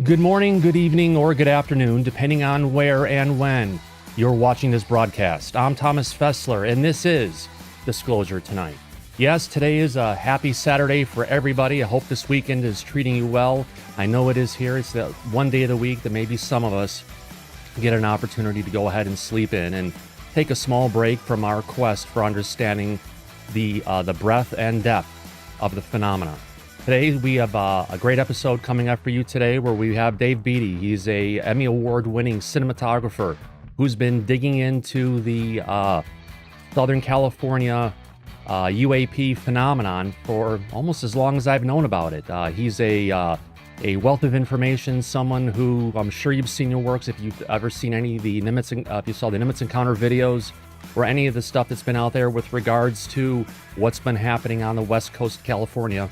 Good morning, good evening, or good afternoon, depending on where and when you're watching this broadcast. I'm Thomas Fessler, and this is Disclosure Tonight. Yes, today is a happy Saturday for everybody. I hope this weekend is treating you well. I know it is here. It's the one day of the week that maybe some of us get an opportunity to go ahead and sleep in and take a small break from our quest for understanding the breadth and depth of the phenomena. Today, we have a great episode coming up for you today where we have Dave Beaty. He's a Emmy Award winning cinematographer who's been digging into the Southern California UAP phenomenon for almost as long as I've known about it. He's a wealth of information, someone who I'm sure you've seen your works if you've ever seen any of the if you saw the NImitz Encounter videos or any of the stuff that's been out there with regards to what's been happening on the west coast of California.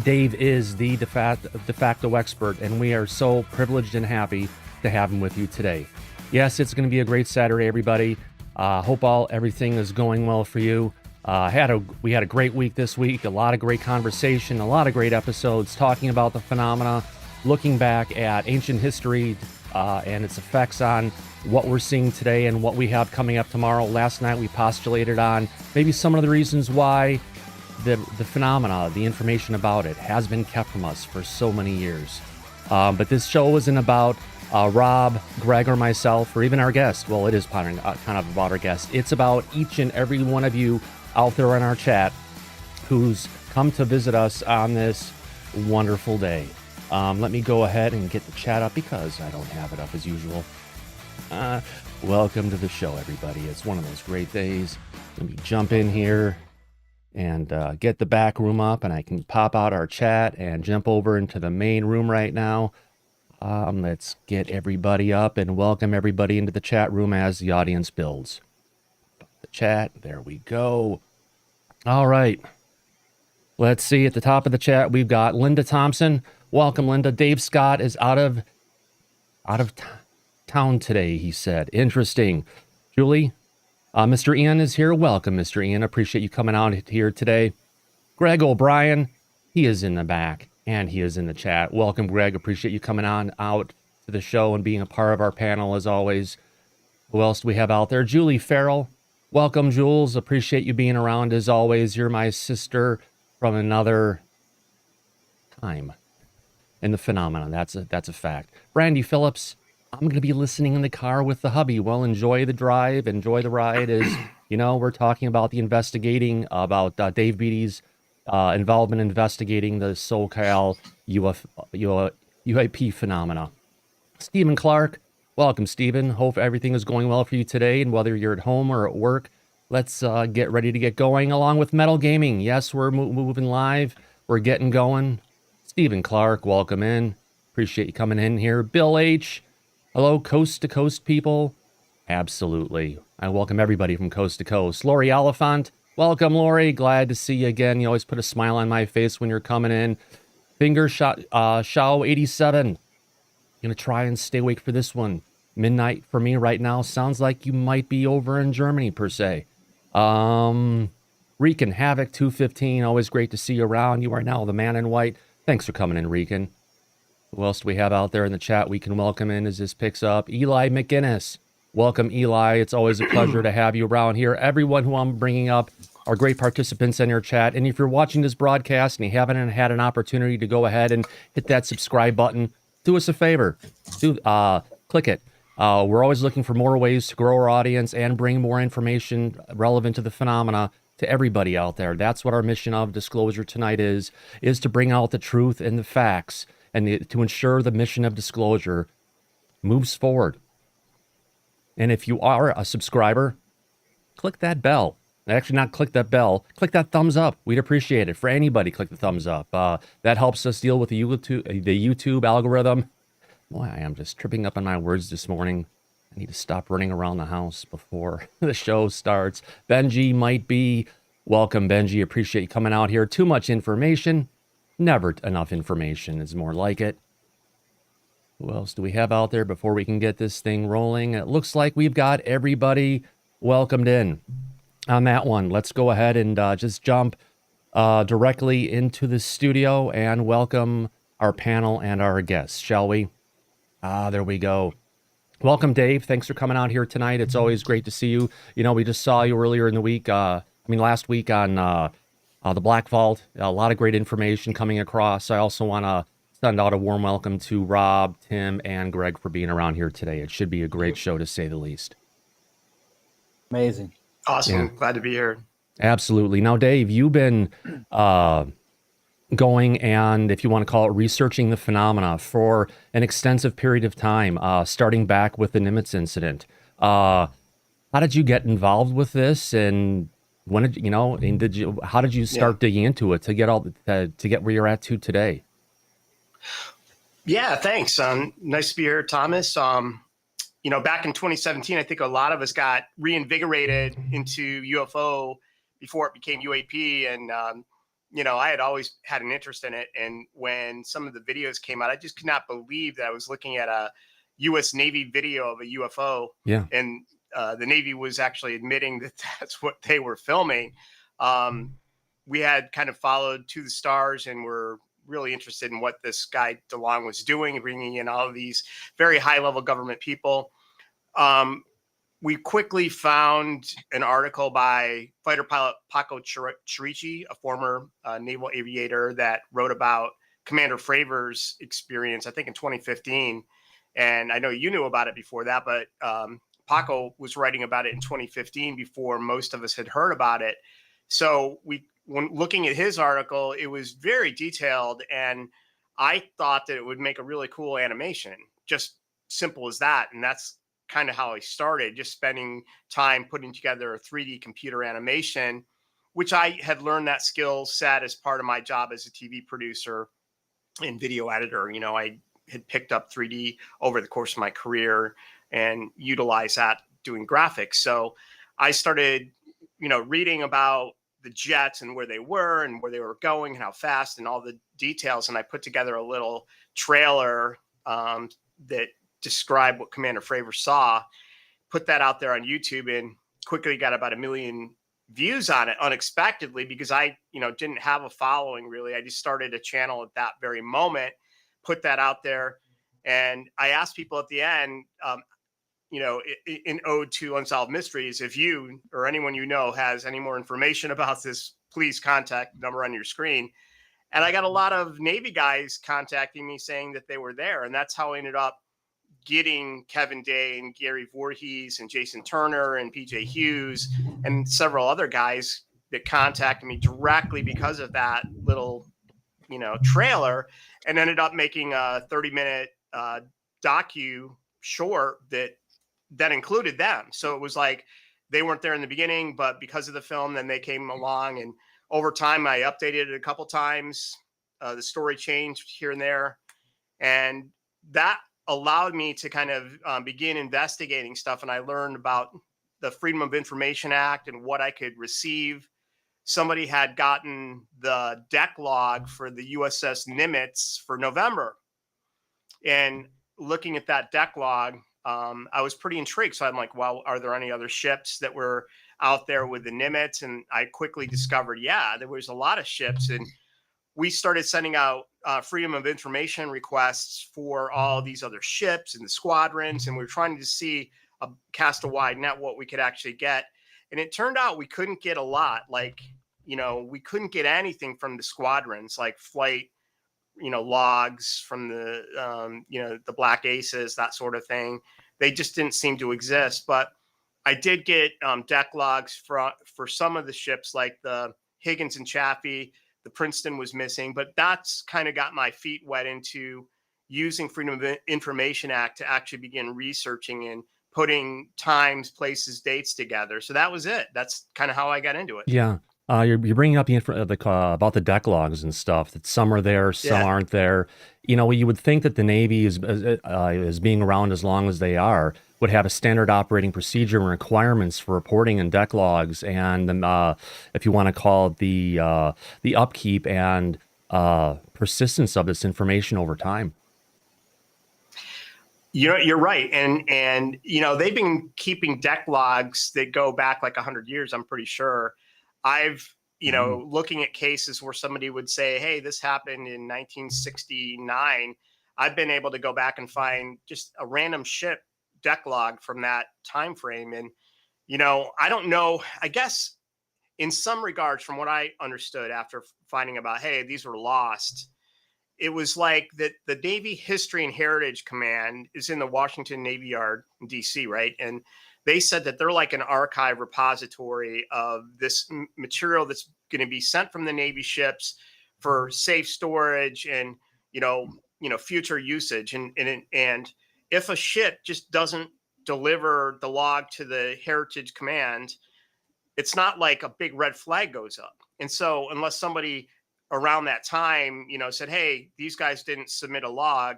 Dave is the de facto expert, and we are so privileged and happy to have him with you today. Yes, it's going to be a great Saturday, everybody. Hope everything is going well for you. We had a great week this week, a lot of great conversation, a lot of great episodes talking about the phenomena, looking back at ancient history and its effects on what we're seeing today and what we have coming up tomorrow. Last night we postulated on maybe some of the reasons why the phenomena, the information about it, has been kept from us for so many years. But this show isn't about Rob, Greg, or myself, or even our guest. Well, it is kind of about our guest. It's about each and every one of you out there in our chat who's come to visit us on this wonderful day. Let me go ahead and get the chat up because I don't have it up as usual. Welcome to the show, everybody. It's one of those great days. Let me jump in here and get the back room up, and I can pop out our chat and jump over into the main room right now. Let's get everybody up and welcome everybody into the chat room as the audience builds. The chat, there we go. All right. Let's see, at the top of the chat, we've got Linda Thompson. Welcome, Linda. Dave Scott is out of town today, he said. Interesting. Julie? Mr. Ian is here. Welcome, Mr. Ian. Appreciate you coming out here today. Greg O'Brien, he is in the back, and he is in the chat. Welcome, Greg. Appreciate you coming on out to the show and being a part of our panel, as always. Who else do we have out there? Julie Farrell. Welcome, Jules. Appreciate you being around, as always. You're my sister from another time in the phenomenon. That's a fact. Brandy Phillips. I'm going to be listening in the car with the hubby. Well, enjoy the drive, enjoy the ride. As you know, we're talking about the investigating about Dave Beaty's involvement investigating the SOCAL UAP phenomena. Stephen Clark, welcome, Stephen. Hope everything is going well for you today, and whether you're at home or at work, let's get ready to get going. Along with Metal Gaming, yes, we're moving live. We're getting going. Stephen Clark, welcome in. Appreciate you coming in here. Bill H. Hello, coast to coast people. Absolutely. I welcome everybody from coast to coast. Lori Oliphant. Welcome, Lori. Glad to see you again. You always put a smile on my face when you're coming in. Finger shot, Shao 87. Gonna try and stay awake for this one. Midnight for me right now. Sounds like you might be over in Germany, per se. Reekin Havoc 215. Always great to see you around. You are now the man in white. Thanks for coming in, Reekin. Who else do we have out there in the chat we can welcome in as this picks up? Eli McGinnis. Welcome, Eli. It's always a pleasure to have you around here. Everyone who I'm bringing up are great participants in your chat. And if you're watching this broadcast and you haven't had an opportunity to go ahead and hit that subscribe button, do us a favor. Click it. We're always looking for more ways to grow our audience and bring more information relevant to the phenomena to everybody out there. That's what our mission of Disclosure Tonight is to bring out the truth and the facts, and to ensure the mission of disclosure moves forward. And if you are a subscriber, click that bell. Actually, not click that bell. Click that thumbs up. We'd appreciate it. For anybody, click the thumbs up. That helps us deal with the YouTube algorithm. Boy, I am just tripping up on my words this morning. I need to stop running around the house before the show starts. Benji might be. Welcome, Benji. Appreciate you coming out here. Too much information. Never enough information is more like it. Who else do we have out there before we can get this thing rolling? It looks like we've got everybody welcomed in on that one. Let's go ahead and just jump directly into the studio and welcome our panel and our guests, shall we? There we go. Welcome, Dave. Thanks for coming out here tonight. It's always great to see you. You know, we just saw you earlier in the week, last week on the Black Vault. A lot of great information coming across. I also want to send out a warm welcome to Rob, Tim, and Greg for being around here today. It should be a great show, to say the least. Amazing. Awesome. Yeah. Glad to be here. Absolutely. Now, Dave, you've been going and, if you want to call it, researching the phenomena for an extensive period of time, starting back with the NImitz incident. How did you get involved with this, and when did you know? And how did you start digging into it to get where you're at today? Yeah, thanks. Nice to be here, Thomas. Back in 2017, I think a lot of us got reinvigorated into UFO before it became UAP, and I had always had an interest in it. And when some of the videos came out, I just could not believe that I was looking at a U.S. Navy video of a UFO. Yeah. And the Navy was actually admitting that that's what they were filming. We had kind of followed To the Stars and were really interested in what this guy DeLong was doing, bringing in all of these very high-level government people. We quickly found an article by fighter pilot Paco Chirichi, a former naval aviator, that wrote about Commander Fravor's experience, I think in 2015. And I know you knew about it before that, but Paco was writing about it in 2015 before most of us had heard about it. So when looking at his article, it was very detailed, and I thought that it would make a really cool animation, just simple as that. And that's kind of how I started, just spending time putting together a 3D computer animation, which I had learned that skill set as part of my job as a TV producer and video editor. I had picked up 3D over the course of my career and utilized that doing graphics. So I started, reading about the jets and where they were going and how fast and all the details. And I put together a little trailer that described what Commander Fravor saw, put that out there on YouTube, and quickly got about 1 million views on it unexpectedly, because I, didn't have a following really. I just started a channel at that very moment, put that out there. And I asked people at the end, in Ode to Unsolved Mysteries, if you or anyone has any more information about this, please contact the number on your screen. And I got a lot of Navy guys contacting me saying that they were there. And that's how I ended up getting Kevin Day and Gary Voorhees and Jason Turner and PJ Hughes and several other guys that contacted me directly because of that little, trailer, and ended up making a 30-minute docu short that included them. So it was like they weren't there in the beginning, but because of the film, then they came along, and over time I updated it a couple times. The story changed here and there, and that allowed me to kind of begin investigating stuff. And I learned about the Freedom of Information Act and what I could receive. Somebody had gotten the deck log for the USS Nimitz for November. And looking at that deck log, I was pretty intrigued. So I'm like, well, are there any other ships that were out there with the Nimitz? And I quickly discovered, there was a lot of ships. And we started sending out Freedom of Information requests for all these other ships and the squadrons. And we were trying to cast a wide net what we could actually get. And it turned out we couldn't get a lot. Like, we couldn't get anything from the squadrons, like flight, logs from the, the Black Aces, that sort of thing. They just didn't seem to exist. But I did get deck logs for some of the ships, like the Higgins and Chaffee. The Princeton was missing, but that's kind of got my feet wet into using Freedom of Information Act to actually begin researching and putting times, places, dates together. So that was it. That's kind of how I got into it. Yeah. You're bringing up about the deck logs and stuff, that some are there, some aren't there. You would think that the Navy is being around as long as they are, would have a standard operating procedure and requirements for reporting in deck logs, and if you want to call it the upkeep and persistence of this information over time. You're right, and they've been keeping deck logs that go back like 100 years. I'm pretty sure. I've you know, looking at cases where somebody would say, hey, this happened in 1969, I've been able to go back and find just a random ship deck log from that time frame. And, you know, I don't know, I guess in some regards, from what I understood after finding about, hey, these were lost, it was like that the Navy History and Heritage Command is in the Washington Navy Yard in DC, right? And they said that they're like an archive repository of this material that's going to be sent from the Navy ships for safe storage and, you know, future usage. And if a ship just doesn't deliver the log to the Heritage Command, it's not like a big red flag goes up. And so unless somebody around that time, you know, said, hey, these guys didn't submit a log,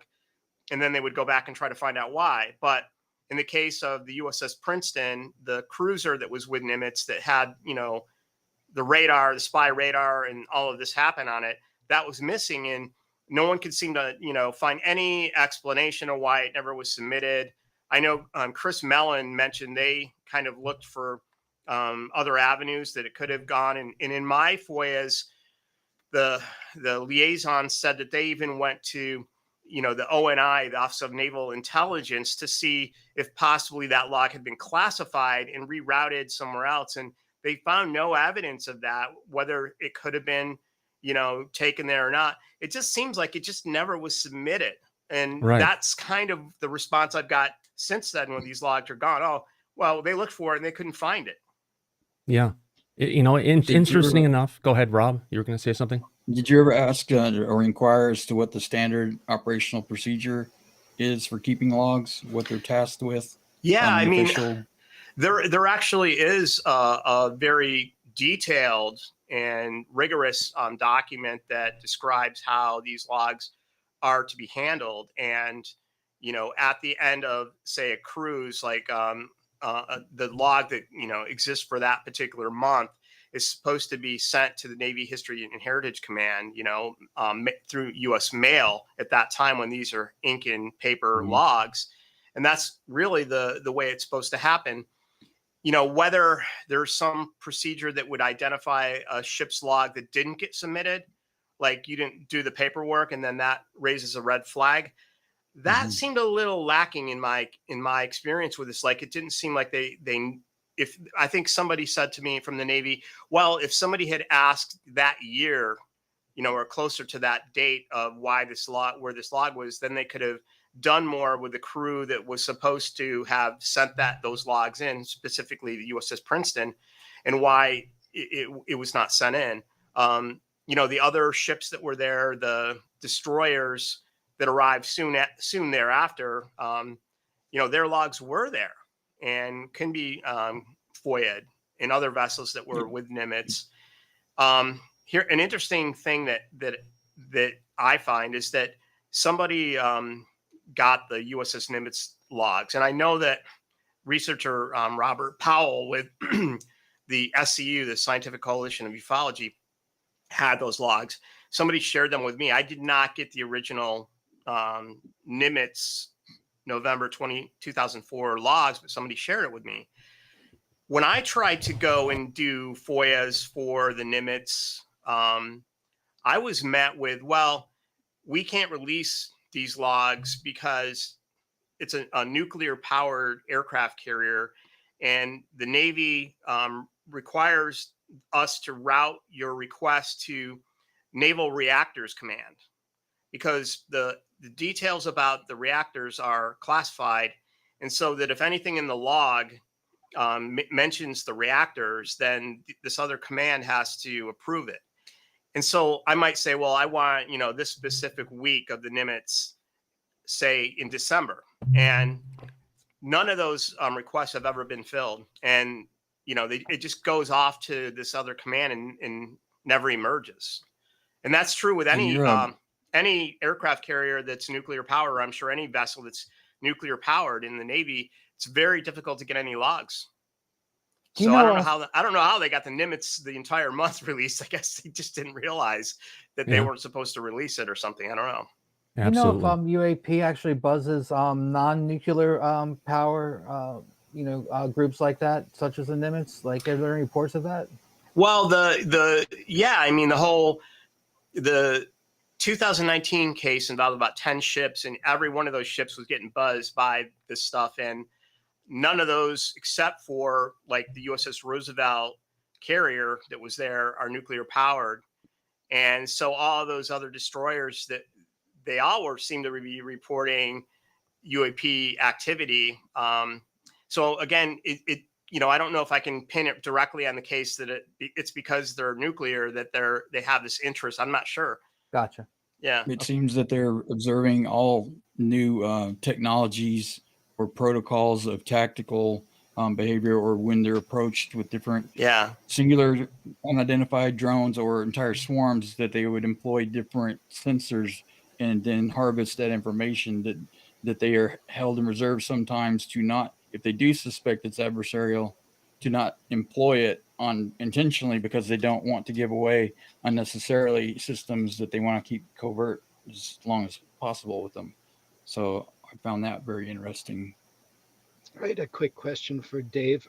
and then they would go back and try to find out why. But in the case of the USS Princeton, the cruiser that was with Nimitz that had, you know, the radar, the spy radar, and all of this happen on it, that was missing. And no one could seem to, you know, find any explanation of why it never was submitted. I know Chris Mellon mentioned they kind of looked for other avenues that it could have gone. And in my FOIAs, the liaison said that they even went to, you know, the ONI, the Office of Naval Intelligence, to see if possibly that log had been classified and rerouted somewhere else. And they found no evidence of that, whether it could have been, you know, taken there or not. It just seems like it just never was submitted. And that's kind of the response I've got since then when these logs are gone. Oh, well, they looked for it and they couldn't find it. Yeah. You know, interesting enough. Go ahead, Rob. You were going to say something? Did you ever ask or inquire as to what the standard operational procedure is for keeping logs, what they're tasked with? Yeah, I mean, there actually is a very detailed and rigorous document that describes how these logs are to be handled. And, you know, at the end of, say, a cruise, like the log that, you know, exists for that particular month is supposed to be sent to the Navy History and Heritage Command, you know, through U.S. mail at that time when these are ink and paper logs. And that's really the way it's supposed to happen. You know, whether there's some procedure that would identify a ship's log that didn't get submitted, like you didn't do the paperwork and then that raises a red flag, that seemed a little lacking in my experience with this. Like, it didn't seem like if I think somebody said to me from the Navy, well, if somebody had asked that year, you know, or closer to that date of where this log was, then they could have done more with the crew that was supposed to have sent those logs in, specifically the USS Princeton, and why it was not sent in. You know, the other ships that were there, the destroyers that arrived soon thereafter, you know, their logs were there and can be FOIA'd, and other vessels that were with Nimitz. Here, an interesting thing that I find is that somebody got the USS Nimitz logs, and I know that researcher Robert Powell with the SCU, the Scientific Coalition of Ufology, had those logs. Somebody shared them with me. I did not get the original Nimitz November 2004 logs, but somebody shared it with me. When I tried to go and do FOIAs for the Nimitz, I was met with, well, we can't release these logs because it's a nuclear powered aircraft carrier, and the Navy requires us to route your request to Naval Reactors Command, because the details about the reactors are classified. And so that if anything in the log mentions the reactors, then this other command has to approve it. And so I might say, well, I want, you know, this specific week of the Nimitz, say in December, and none of those requests have ever been filled. And, you know, it just goes off to this other command and never emerges. And that's true with any aircraft carrier that's nuclear powered. I'm sure any vessel that's nuclear powered in the Navy, it's very difficult to get any logs. So I don't know how they got the Nimitz the entire month released. I guess they just didn't realize that they weren't supposed to release it or something. I don't know. Absolutely. You know if UAP actually buzzes non-nuclear power, groups like that, such as the Nimitz? Like, are there any reports of that? Well, the 2019 case involved about 10 ships, and every one of those ships was getting buzzed by this stuff. And none of those, except for like the USS Roosevelt carrier that was there, are nuclear powered. And so all of those other destroyers, that they all seem to be reporting UAP activity. So again, I don't know if I can pin it directly on the case that it's because they're nuclear that they have this interest. I'm not sure. Gotcha. Yeah. It seems that they're observing all new technologies or protocols of tactical behavior, or when they're approached with different singular unidentified drones or entire swarms, that they would employ different sensors and then harvest that information that they are held in reserve sometimes to not, if they do suspect it's adversarial, to not employ it on intentionally because they don't want to give away unnecessarily systems that they want to keep covert as long as possible with them. So I found that very interesting. All right, a quick question for Dave.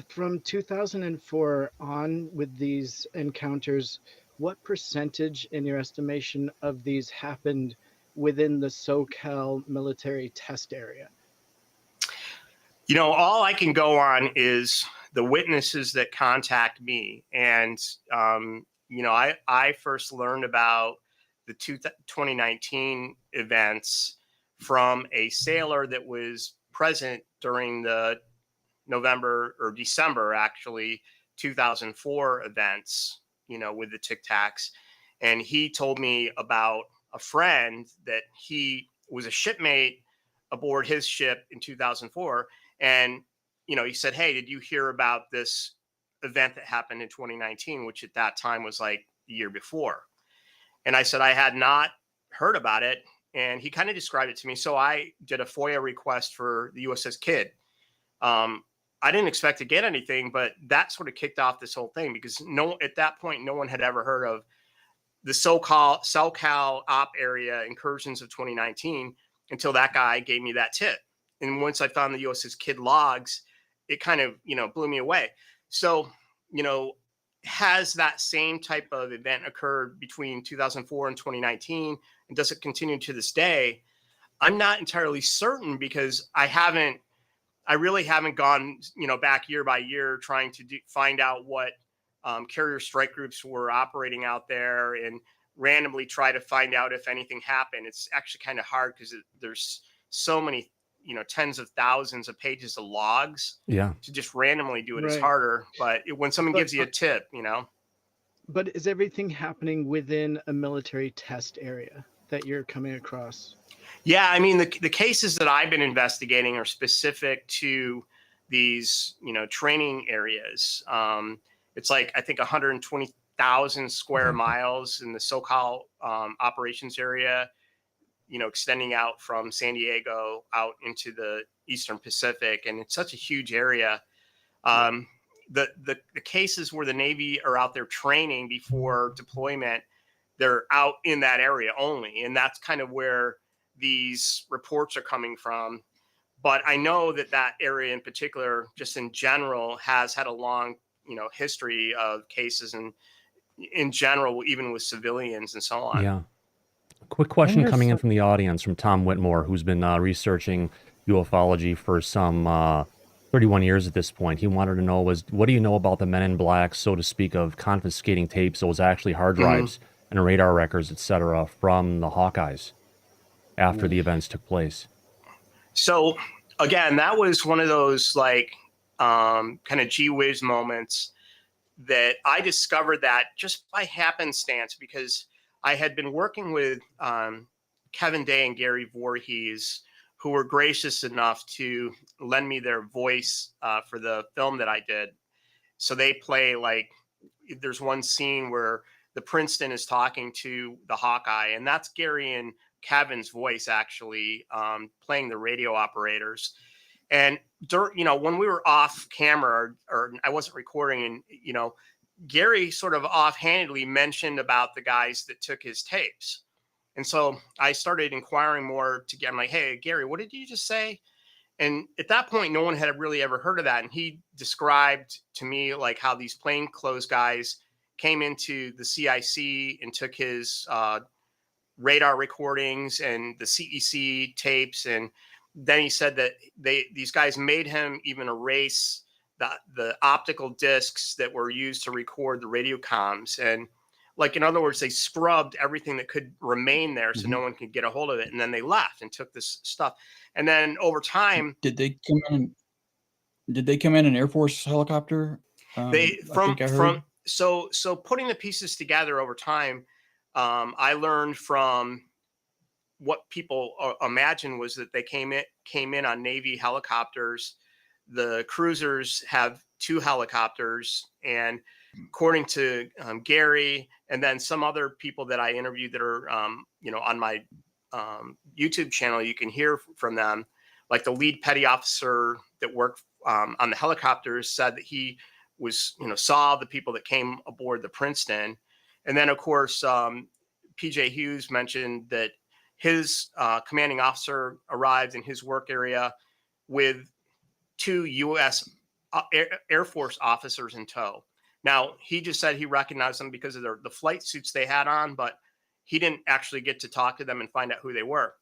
From 2004 on with these encounters, what percentage in your estimation of these happened within the SOCAL military test area? All I can go on is the witnesses that contact me. And, I first learned about the 2019 events from a sailor that was present during the November or December, actually, 2004 events, with the Tic Tacs. And he told me about a friend that he was a shipmate aboard his ship in 2004. And, he said, hey, did you hear about this event that happened in 2019, which at that time was like the year before? And I said, I had not heard about it. And he kind of described it to me. So I did a FOIA request for the USS Kidd. I didn't expect to get anything, but that sort of kicked off this whole thing, because at that point, no one had ever heard of the SOCAL op area incursions of 2019 until that guy gave me that tip. And once I found the USS Kidd logs, it kind of, blew me away. So, has that same type of event occurred between 2004 and 2019? And does it continue to this day? I'm not entirely certain, because I really haven't gone, back year by year trying to find out what carrier strike groups were operating out there and randomly try to find out if anything happened. It's actually kind of hard because there's so many, tens of thousands of pages of logs. Yeah. To just randomly do it is Right. harder. But when someone gives you a tip, But is everything happening within a military test area that you're coming across? Yeah, I mean, the cases that I've been investigating are specific to these, training areas. It's like, I think 120,000 square miles in the SOCAL operations area, extending out from San Diego out into the Eastern Pacific. And it's such a huge area. The cases where the Navy are out there training before deployment, they're out in that area only. And that's kind of where these reports are coming from. But I know that area in particular, just in general, has had a long, history of cases, and in general, even with civilians and so on. Yeah. Quick question coming in from the audience from Tom Whitmore, who's been researching ufology for some 31 years at this point. He wanted to know what do you know about the Men in Black, so to speak, of confiscating tapes? Those actually hard drives and radar records, etc., from the Hawkeyes after the events took place. So again, that was one of those kind of gee whiz moments that I discovered that just by happenstance, because I had been working with Kevin Day and Gary Voorhees, who were gracious enough to lend me their voice for the film that I did. So they play, there's one scene where the Princeton is talking to the Hawkeye, and that's Gary and Kevin's voice actually playing the radio operators. And when we were off camera, or I wasn't recording, and Gary sort of offhandedly mentioned about the guys that took his tapes. And so I started inquiring more I'm like, hey, Gary, what did you just say? And at that point, no one had really ever heard of that. And he described to me like how these plainclothes guys came into the CIC and took his radar recordings and the CEC tapes. And then he said that these guys made him even erase the optical discs that were used to record the radio comms. And like, in other words, they scrubbed everything that could remain there so no one could get a hold of it. And then they left and took this stuff. And then over time, did they come in an Air Force helicopter? So putting the pieces together over time, I learned from what people imagine was that they came in on Navy helicopters. The cruisers have 2 helicopters, and according to Gary and then some other people that I interviewed that are on my YouTube channel, you can hear from them. Like the lead petty officer that worked on the helicopters said that he was saw the people that came aboard the Princeton. And then of course PJ Hughes mentioned that his commanding officer arrived in his work area with 2 U.S. Air Force officers in tow. Now, he just said he recognized them because of the flight suits they had on, but he didn't actually get to talk to them and find out who they were.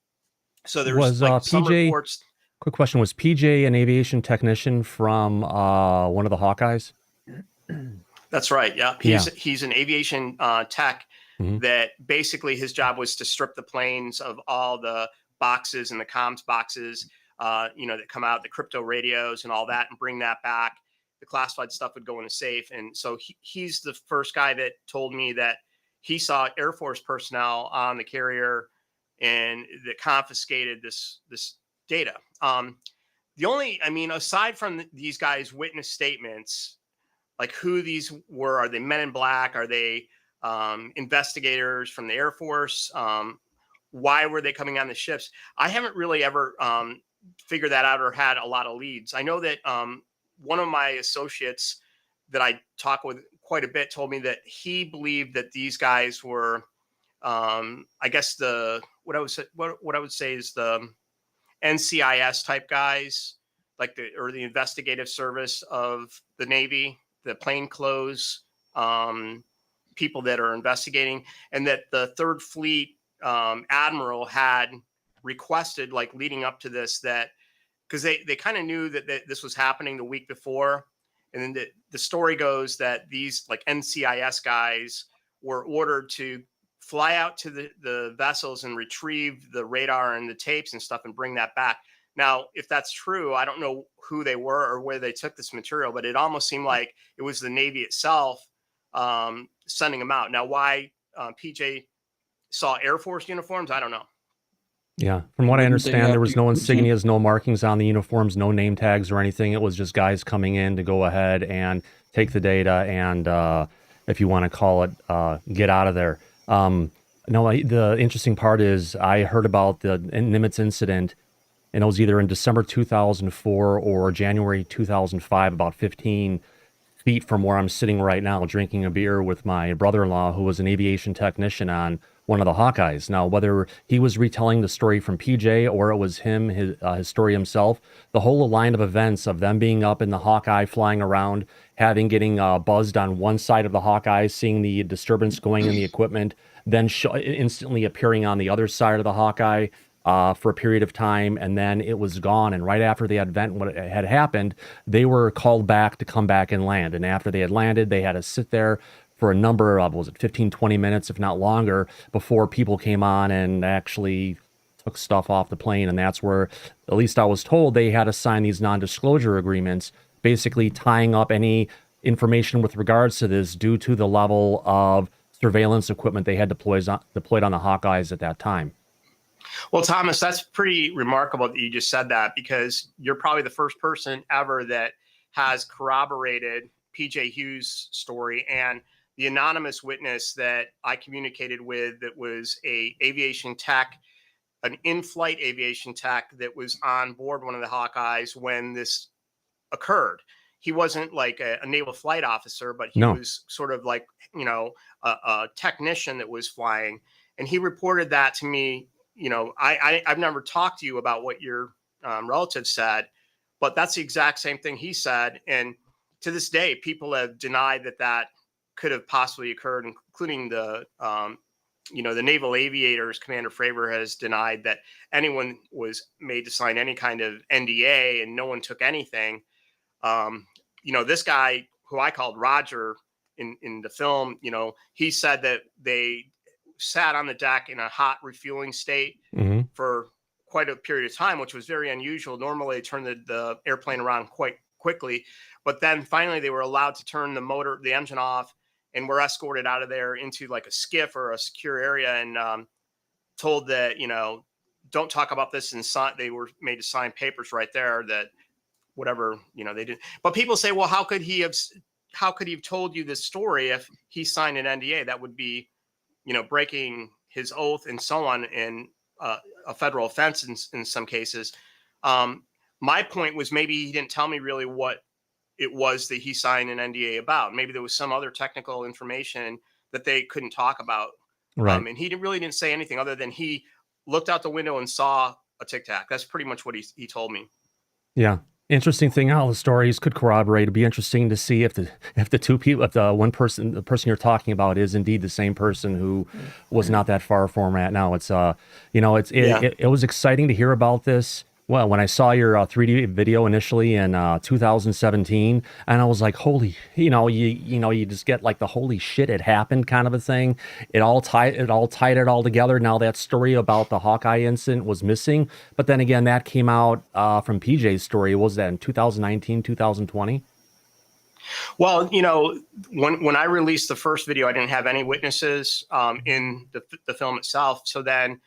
So there was some reports. Quick question: was PJ an aviation technician from one of the Hawkeyes? That's right. Yeah, he's an aviation tech. That basically his job was to strip the planes of all the boxes and the comms boxes, that come out, the crypto radios and all that, and bring that back. The classified stuff would go in a safe. And so he's the first guy that told me that he saw Air Force personnel on the carrier and that confiscated this data. Aside from these guys' witness statements, like who these were, are they men in black? Are they investigators from the Air Force? Why were they coming on the ships? I haven't really ever figured that out or had a lot of leads. I know that one of my associates that I talk with quite a bit told me that he believed that these guys were, I guess what I would say is the NCIS type guys, like the investigative service of the Navy, the plainclothes people that are investigating, and that the Third Fleet admiral had requested, like leading up to this, that because they kind of knew that this was happening the week before. And then the story goes that these like NCIS guys were ordered to fly out to the vessels and retrieve the radar and the tapes and stuff and bring that back. Now, if that's true, I don't know who they were or where they took this material, but it almost seemed like it was the Navy itself sending them out. Now, why PJ saw Air Force uniforms, I don't know. Yeah, from what I understand, there was no insignias, no markings on the uniforms, no name tags or anything. It was just guys coming in to go ahead and take the data and, if you want to call it, get out of there. The interesting part is I heard about the NImitz incident, and it was either in December 2004 or January 2005, about 15 feet from where I'm sitting right now, drinking a beer with my brother-in-law, who was an aviation technician on one of the Hawkeyes. Now, whether he was retelling the story from PJ or it was him, his story himself, the whole line of events of them being up in the Hawkeye, flying around, getting buzzed on one side of the Hawkeye, seeing the disturbance going in the equipment, then instantly appearing on the other side of the Hawkeye for a period of time, and then it was gone. And right after the event, what had happened, they were called back to come back and land. And after they had landed, they had to sit there for a number of, 15, 20 minutes, if not longer, before people came on and actually took stuff off the plane. And that's where, at least I was told, they had to sign these non-disclosure agreements, basically tying up any information with regards to this due to the level of surveillance equipment they had deployed on the Hawkeyes at that time. Well, Thomas, that's pretty remarkable that you just said that, because you're probably the first person ever that has corroborated PJ Hughes' story. And the anonymous witness that I communicated with, that was an in-flight aviation tech that was on board one of the Hawkeyes when this occurred. He wasn't like a naval flight officer, but he was sort of like, a technician that was flying. And he reported that to me. I've never talked to you about what you're relatives said, but that's the exact same thing he said. And to this day, people have denied that could have possibly occurred, including the naval aviators. Commander Fravor has denied that anyone was made to sign any kind of NDA, and no one took anything. This guy who I called Roger in the film, he said that they sat on the deck in a hot refueling state for quite a period of time, which was very unusual. Normally they turn the airplane around quite quickly, but then finally they were allowed to turn the engine off, and were escorted out of there into like a skiff or a secure area, and told that, don't talk about this. And they were made to sign papers right there that whatever, they didn't. But people say, well, how could he have told you this story if he signed an NDA? That would be, breaking his oath and so on, and a federal offense in some cases. My point was, maybe he didn't tell me really what it was that he signed an NDA about. Maybe there was some other technical information that they couldn't talk about. Right. And he didn't say anything other than he looked out the window and saw a Tic Tac. That's pretty much what he told me. Yeah. Interesting thing how the stories could corroborate. It'd be interesting to see if the two people, if the person you're talking about is indeed the same person who was not that far from right now. It's it was exciting to hear about this. Well, when I saw your 3D video initially in 2017, and I was like, holy, you just get like the holy shit, it happened kind of a thing. It all tied it all together. Now that story about the Hawkeye incident was missing, but then again, that came out from PJ's story. Was that in 2019, 2020? Well, when I released the first video, I didn't have any witnesses in the film itself. So then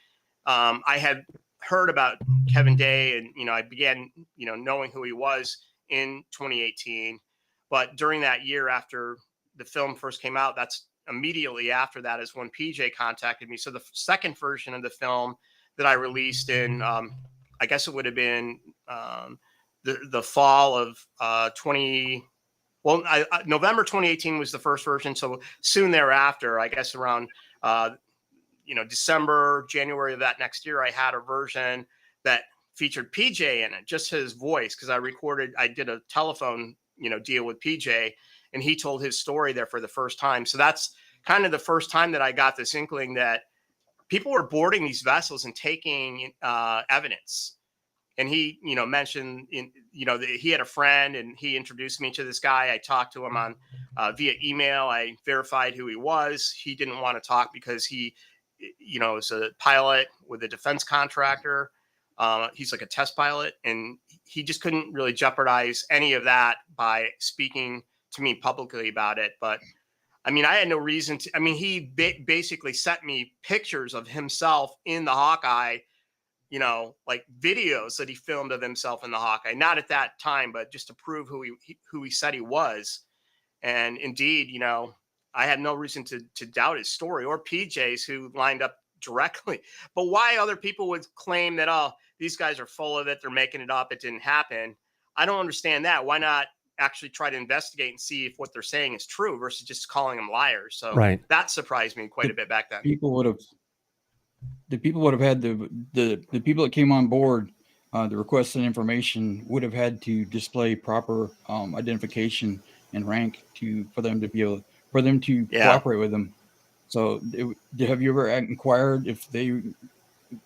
I had heard about Kevin Day, and I began knowing who he was in 2018. But during that year, after the film first came out, that's immediately after that is when PJ contacted me. So the second version of the film that I released in I guess it would have been the fall of November 2018 was the first version. So soon thereafter, I guess around December, January of that next year, I had a version that featured PJ in it, just his voice. Cause I did a telephone, deal with PJ, and he told his story there for the first time. So that's kind of the first time that I got this inkling that people were boarding these vessels and taking evidence. And he, mentioned that he had a friend, and he introduced me to this guy. I talked to him on via email. I verified who he was. He didn't want to talk because he, is a pilot with a defense contractor. He's like a test pilot, and he just couldn't really jeopardize any of that by speaking to me publicly about it. But I had no reason to. He basically sent me pictures of himself in the Hawkeye, like videos that he filmed of himself in the Hawkeye, not at that time, but just to prove who he said he was. And indeed, I had no reason to doubt his story, or PJ's, who lined up directly. But why other people would claim that, oh, these guys are full of it, they're making it up, it didn't happen, I don't understand that. Why not actually try to investigate and see if what they're saying is true versus just calling them liars? So that surprised me quite a bit back then. The people would have had the people that came on board, the requested information would have had to display proper identification and rank for them to cooperate with them. So have you ever inquired if they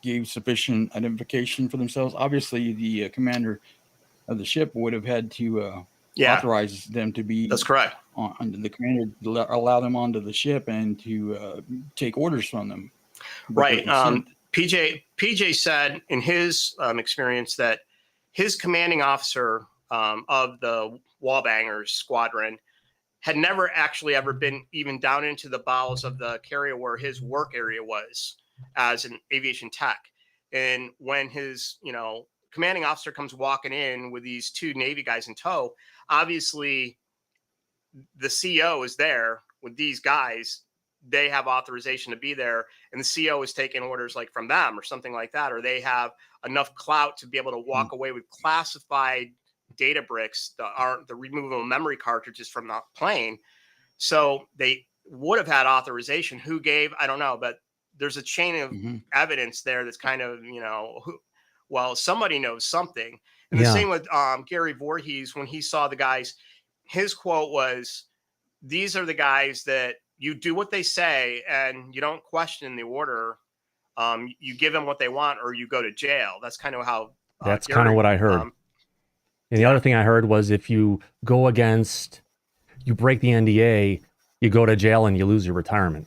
gave sufficient identification for themselves? Obviously, the commander of the ship would have had to authorize them to be. That's correct. The commander allow them onto the ship and to take orders from them. Right. PJ said in his experience that his commanding officer of the Wallbangers squadron had never actually ever been even down into the bowels of the carrier where his work area was as an aviation tech. And when his, commanding officer comes walking in with these two Navy guys in tow, obviously the CO is there with these guys. They have authorization to be there, and the CO is taking orders like from them or something like that, or they have enough clout to be able to walk away with classified data bricks that aren't the removable memory cartridges from the plane. So they would have had authorization. Who gave, I don't know, but there's a chain of evidence there that's kind of, well, somebody knows something. And the same with Gary Voorhees, when he saw the guys, his quote was, "These are the guys that you do what they say and you don't question the order. You give them what they want or you go to jail." That's kind of how that's kind of what I heard. And the other thing I heard was if you go against, you break the NDA, you go to jail and you lose your retirement.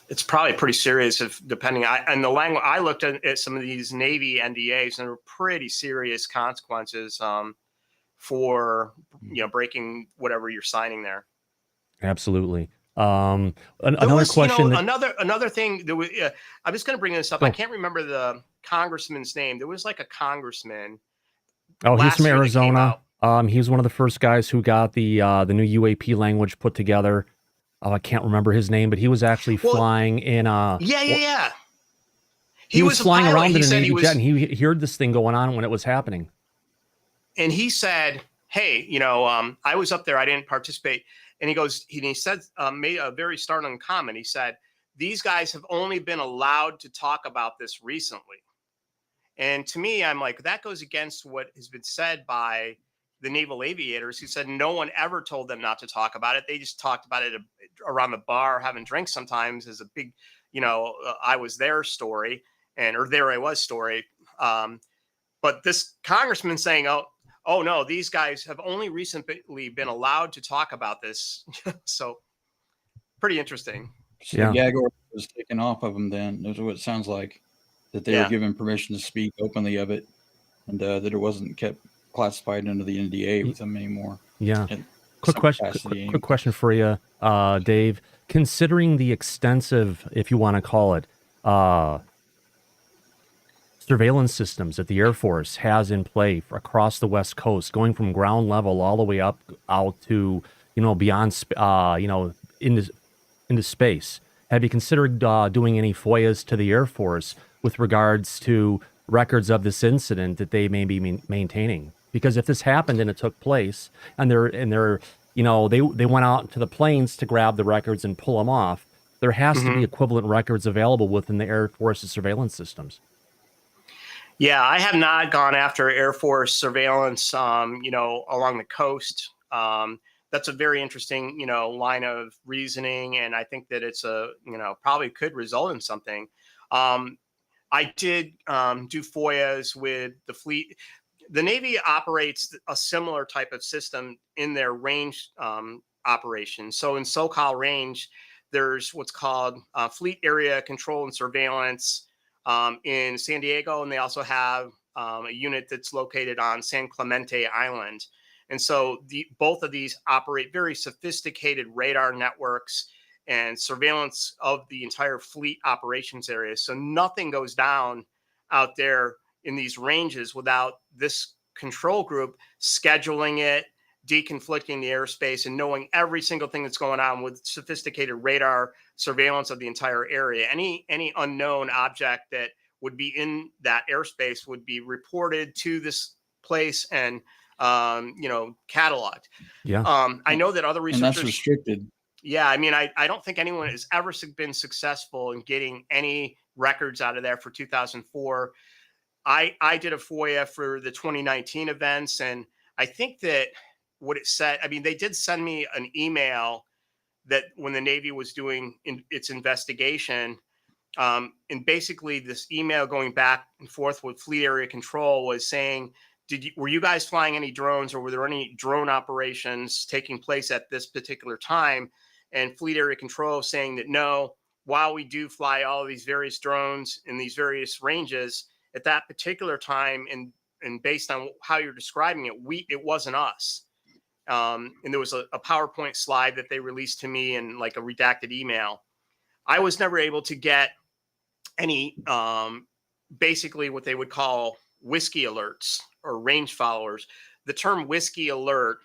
It's probably pretty serious if depending on the language. I looked at some of these Navy NDAs and there were pretty serious consequences for, breaking whatever you're signing there. Absolutely. Another question. Another thing that was, I was going to bring this up. I can't remember the congressman's name. There was like a congressman. Oh, he's from Arizona. He was one of the first guys who got the new UAP language put together. I can't remember his name, but he was actually flying in He was flying around in a Navy jet, and he heard this thing going on when it was happening. And he said, "Hey, I was up there. I didn't participate." And he said, made a very startling comment. He said, "These guys have only been allowed to talk about this recently." And to me, I'm like, that goes against what has been said by the naval aviators, who said no one ever told them not to talk about it. They just talked about it around the bar, having drinks sometimes, as a big, I was there story, or there I was story. But this congressman saying, oh no, these guys have only recently been allowed to talk about this. So pretty interesting. So the gag order was taken off of them then. That's what it sounds like, that they were given permission to speak openly of it, and that it wasn't kept classified under the NDA with them anymore. Yeah. Quick question for you, Dave. Considering the extensive, if you want to call it, surveillance systems that the Air Force has in play across the West Coast, going from ground level all the way up out to, beyond, into space, have you considered doing any FOIAs to the Air Force with regards to records of this incident that they may be maintaining? Because if this happened and it took place, and they went out to the planes to grab the records and pull them off, there has to be equivalent records available within the Air Force's surveillance systems. Yeah, I have not gone after Air Force surveillance, along the coast. That's a very interesting, line of reasoning, and I think that it's probably could result in something. I did do FOIAs with the fleet. The Navy operates a similar type of system in their range operations. So in SOCAL range, there's what's called Fleet Area Control and Surveillance in San Diego, and they also have a unit that's located on San Clemente Island. And so both of these operate very sophisticated radar networks and surveillance of the entire fleet operations area. So nothing goes down out there in these ranges without this control group scheduling it, deconflicting the airspace, and knowing every single thing that's going on with sophisticated radar surveillance of the entire area. Any unknown object that would be in that airspace would be reported to this place and cataloged. Yeah. I know that other researchers, and that's restricted. Yeah, I mean, I don't think anyone has ever been successful in getting any records out of there for 2004. I did a FOIA for the 2019 events, and I think that what it said, I mean, they did send me an email that when the Navy was doing its investigation, and basically this email going back and forth with Fleet Area Control was saying, were you guys flying any drones, or were there any drone operations taking place at this particular time? And Fleet Area Control saying that no, while we do fly all of these various drones in these various ranges, at that particular time, and based on how you're describing it, it wasn't us. And there was a PowerPoint slide that they released to me in like a redacted email. I was never able to get any, basically what they would call whiskey alerts or range followers. The term whiskey alert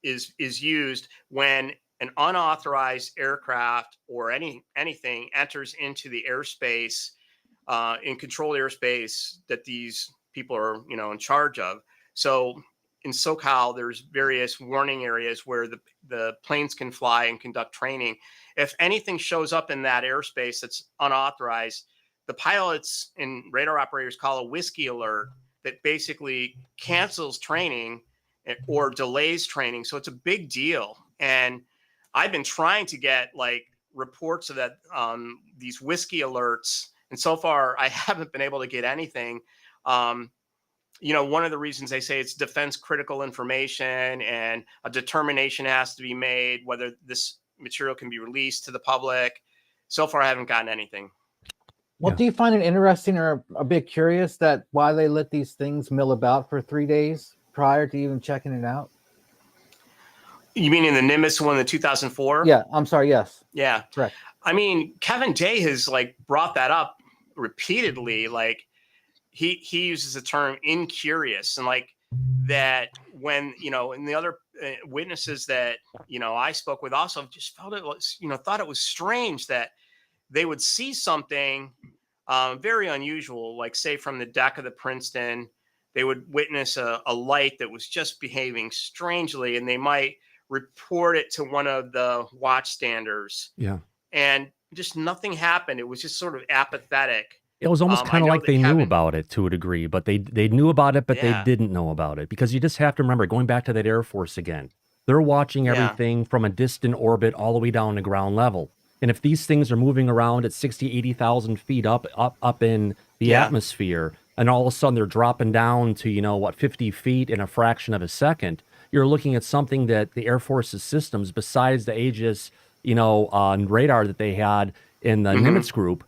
is used when an unauthorized aircraft or anything enters into the airspace, in controlled airspace that these people are, in charge of. So in SOCAL, there's various warning areas where the planes can fly and conduct training. If anything shows up in that airspace that's unauthorized, the pilots and radar operators call a whiskey alert that basically cancels training or delays training. So it's a big deal. And I've been trying to get like reports of that, these whiskey alerts. And so far I haven't been able to get anything. You know, one of the reasons they say it's defense critical information and a determination has to be made whether this material can be released to the public. So far, I haven't gotten anything. Well, do you find it interesting or a bit curious that why they let these things mill about for 3 days prior to even checking it out? You mean in the NImitz one, the 2004? Yeah, I'm sorry. Yes. Yeah. Correct. I mean, Kevin Day has like brought that up repeatedly. Like he uses the term incurious, and like that when, you know, and the other witnesses that, you know, I spoke with also just felt it was, you know, thought it was strange that they would see something very unusual, like say from the deck of the Princeton, they would witness a light that was just behaving strangely, and they might report it to one of the watchstanders. Yeah. And just nothing happened. It was just sort of apathetic. It was almost kind of like they Kevin knew about it to a degree, but they knew about it, but Yeah. they didn't know about it, because you just have to remember, going back to that Air Force again, they're watching Yeah. everything from a distant orbit all the way down to ground level. And if these things are moving around at 60, 80,000 feet up in the Yeah. atmosphere, and all of a sudden they're dropping down to, you know, what, 50 feet in a fraction of a second, you're looking at something that the Air Force's systems, besides the Aegis, you know, radar that they had in the Nimitz group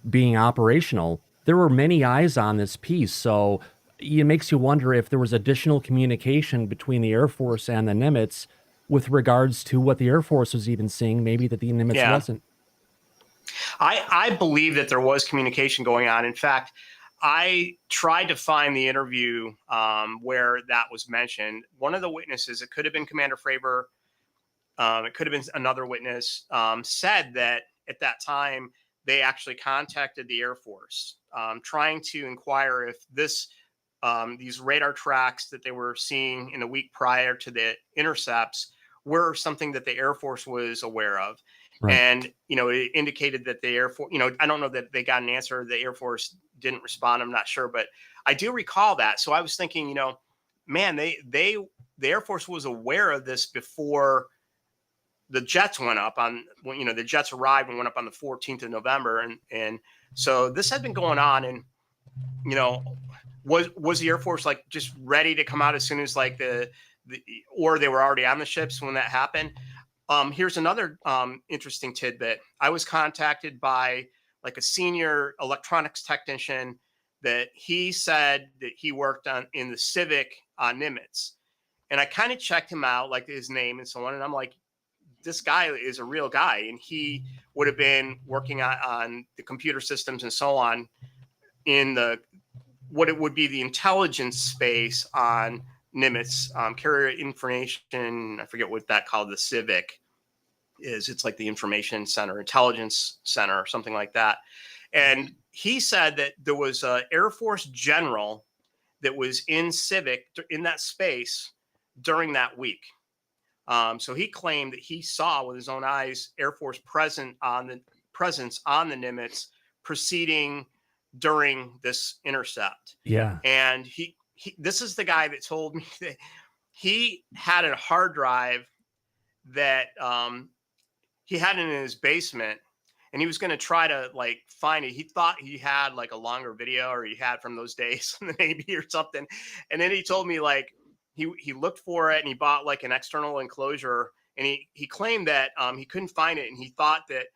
being operational, there were many eyes on this piece. So it makes you wonder if there was additional communication between the Air Force and the Nimitz with regards to what the Air Force was even seeing, maybe that the Nimitz Yeah. wasn't. I believe that there was communication going on. In fact, I tried to find the interview where that was mentioned. One of the witnesses, it could have been Commander Fravor, it could have been another witness, said that at that time they actually contacted the Air Force, trying to inquire if these radar tracks that they were seeing in the week prior to the intercepts were something that the Air Force was aware of. Right. And, you know, it indicated that the Air Force, you know, I don't know that they got an answer. The Air Force didn't respond. I'm not sure, but I do recall that. So I was thinking, you know, man, the Air Force was aware of this before the jets went up on, you know, the jets arrived and went up on the 14th of November. And so this had been going on, and, you know, was the Air Force like just ready to come out as soon as like or they were already on the ships when that happened? Here's another interesting tidbit. I was contacted by like a senior electronics technician that he said that he worked in the Civic on Nimitz. And I kind of checked him out, like his name and so on. And I'm like, this guy is a real guy. And he would have been working on the computer systems and so on in what it would be the intelligence space on Nimitz, carrier information. I forget what that called, the Civic is. It's like the information center, intelligence center, or something like that. And he said that there was an Air Force general that was in Civic in that space during that week. So he claimed that he saw with his own eyes Air Force presence on the Nimitz proceeding during this intercept. Yeah. And he this is the guy that told me that he had a hard drive that he had in his basement, and he was going to try to like find it. He thought he had like a longer video, or he had from those days in the Navy or something. And then he told me like he looked for it, and he bought like an external enclosure, and he claimed that he couldn't find it, and he thought that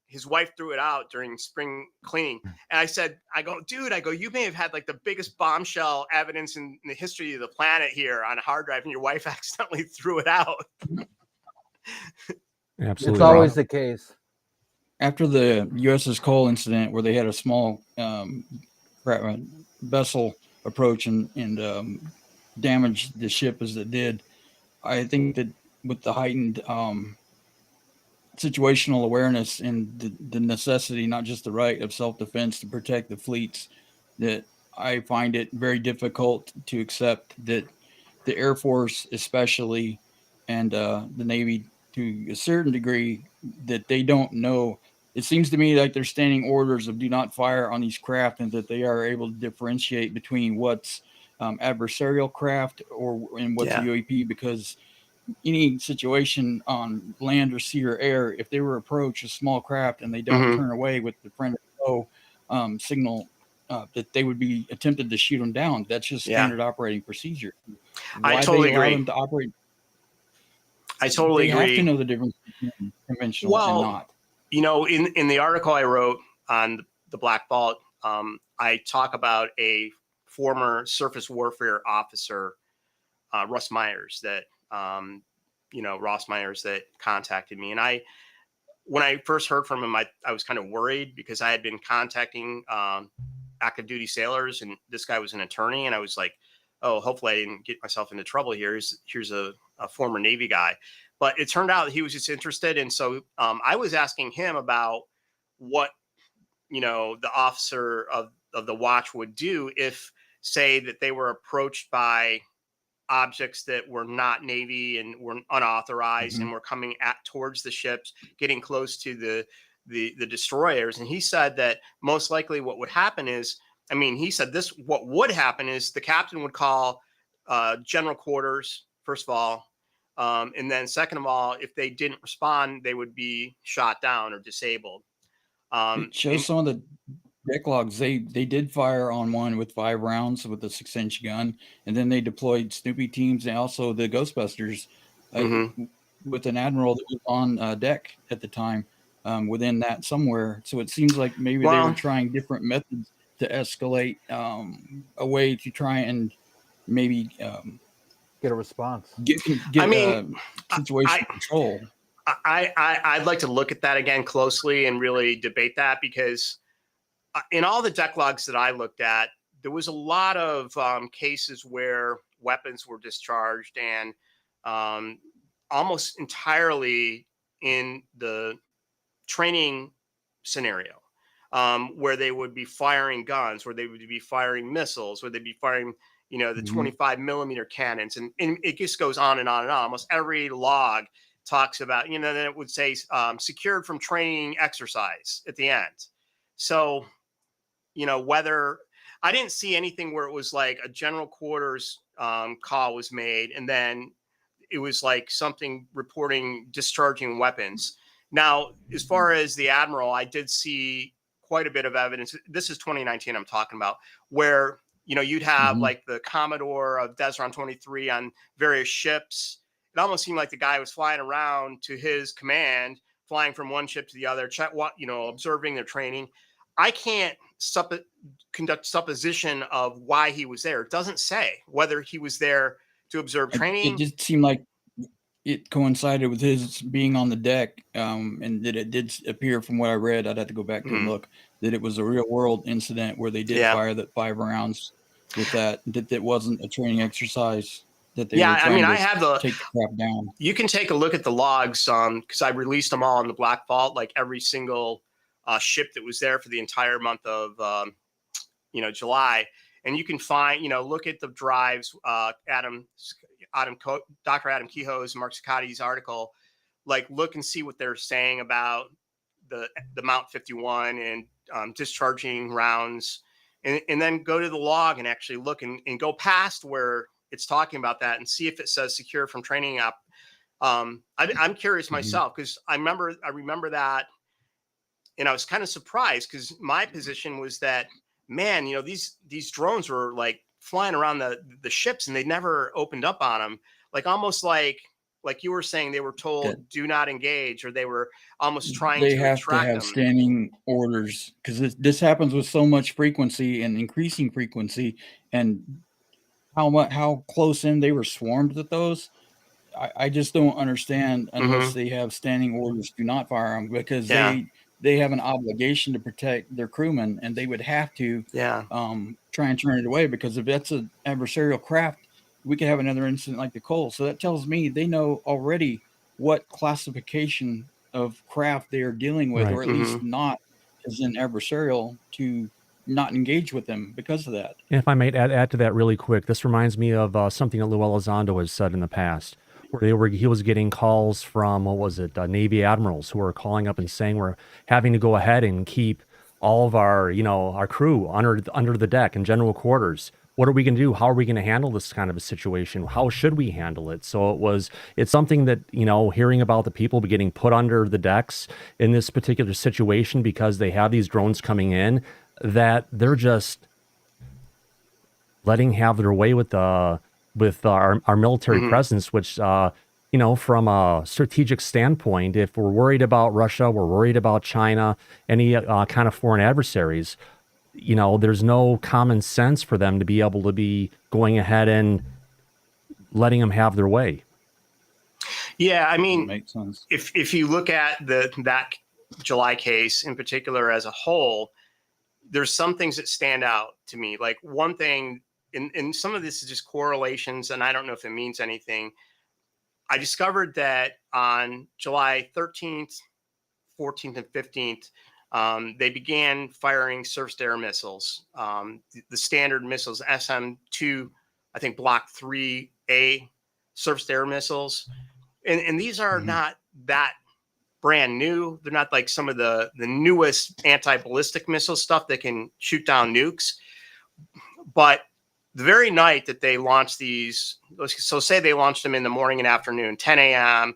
his wife threw it out during spring cleaning. And I go, dude, you may have had like the biggest bombshell evidence in the history of the planet here on a hard drive, and your wife accidentally threw it out. Absolutely. It's always the case. After the USS Cole incident, where they had a small vessel approach and damage the ship as it did, I think that with the heightened situational awareness and the necessity, not just the right of self-defense to protect the fleets, that I find it very difficult to accept that the Air Force especially, and the Navy to a certain degree, that they don't know it seems to me like they're standing orders of do not fire on these craft, and that they are able to differentiate between what's adversarial craft and what's UAP, because any situation on land or sea or air, if they were approached a small craft and they don't turn away with the friend or foe signal, that they would be attempted to shoot them down. That's just standard operating procedure. I totally agree. Them to operate? I totally agree. They have to know the difference between conventional and not. You know, in the article I wrote on the Black Vault, I talk about a former surface warfare officer, Ross Myers, that contacted me. And when I first heard from him, I was kind of worried, because I had been contacting active duty sailors, and this guy was an attorney, and I was like, oh, hopefully I didn't get myself into trouble here. Here's a former Navy guy. But it turned out he was just interested. And so I was asking him about what, the officer of the watch would do if, say, that they were approached by objects that were not Navy and were unauthorized and were coming towards the ships, getting close to the destroyers. And he said that most likely what would happen is, what would happen is the captain would call general quarters, first of all. And then second of all, if they didn't respond, they would be shot down or disabled. It shows some of the deck logs. They did fire on one with 5 rounds with a 6-inch gun, and then they deployed Snoopy teams and also the Ghostbusters with an admiral that was on deck at the time within that somewhere. So it seems like maybe they were trying different methods to escalate a way to try and maybe get a response. Get situation control. I'd like to look at that again closely and really debate that, because in all the deck logs that I looked at, there was a lot of cases where weapons were discharged, and almost entirely in the training scenario, where they would be firing guns, where they would be firing missiles, where they'd be firing the 25 millimeter cannons, and it just goes on and on and on. Almost every log talks about, then it would say secured from training exercise at the end. So, whether I didn't see anything where it was like a general quarters call was made, and then it was like something reporting discharging weapons. Now, as far as the admiral, I did see quite a bit of evidence. This is 2019 I'm talking about, where you'd have like the Commodore of Desron 23 on various ships. It almost seemed like the guy was flying around to his command, flying from one ship to the other, observing their training. I can't conduct supposition of why he was there. It doesn't say whether he was there to observe training. It just seemed like it coincided with his being on the deck, and that it did appear from what I read, I'd have to go back and look, that it was a real world incident where they did fire that 5 rounds with that it wasn't a training exercise. That they I have take the crap down. You can take a look at the logs, because I released them all in the Black Vault, like every single ship that was there for the entire month of July, and you can find look at the drives. Dr. Adam Kehoe's, Mark Sicotti's article, like look and see what they're saying about the Mount 51 and discharging rounds, and then go to the log and actually look and go past where it's talking about that and see if it says secure from training up. I'm curious myself, because I remember that, and I was kind of surprised, because my position was that, man, these drones were like flying around the ships, and they never opened up on them, like almost like you were saying, they were told do not engage, or they were almost trying to attract them. They have to have standing orders, because this happens with so much frequency and increasing frequency, and how close in they were swarmed with those. I just don't understand unless they have standing orders do not fire them, because they have an obligation to protect their crewmen, and they would have to try and turn it away, because if that's an adversarial craft, we could have another incident like the Cole. So that tells me they know already what classification of craft they are dealing with, or at least not as an adversarial, to not engage with them because of that. And if I might add to that really quick, this reminds me of something that Lou Elizondo has said in the past, where he was getting calls from, what was it, Navy admirals who were calling up and saying we're having to go ahead and keep all of our, our crew under the deck in general quarters. What are we going to do? How are we going to handle this kind of a situation? How should we handle it? So it's something that, hearing about the people getting put under the decks in this particular situation because they have these drones coming in, that they're just letting have their way with our military presence, which, from a strategic standpoint, if we're worried about Russia, we're worried about China, any kind of foreign adversaries, there's no common sense for them to be able to be going ahead and letting them have their way. Yeah, I mean, makes sense. If you look at that July case in particular as a whole, there's some things that stand out to me. Like one thing, and some of this is just correlations, and I don't know if it means anything. I discovered that on July 13th, 14th, and 15th, they began firing surface-to-air missiles, the standard missiles, SM-2, I think Block 3A surface-to-air missiles. And these are not that brand new. They're not like some of the newest anti-ballistic missile stuff that can shoot down nukes. But the very night that they launched these, so say they launched them in the morning and afternoon, 10 a.m.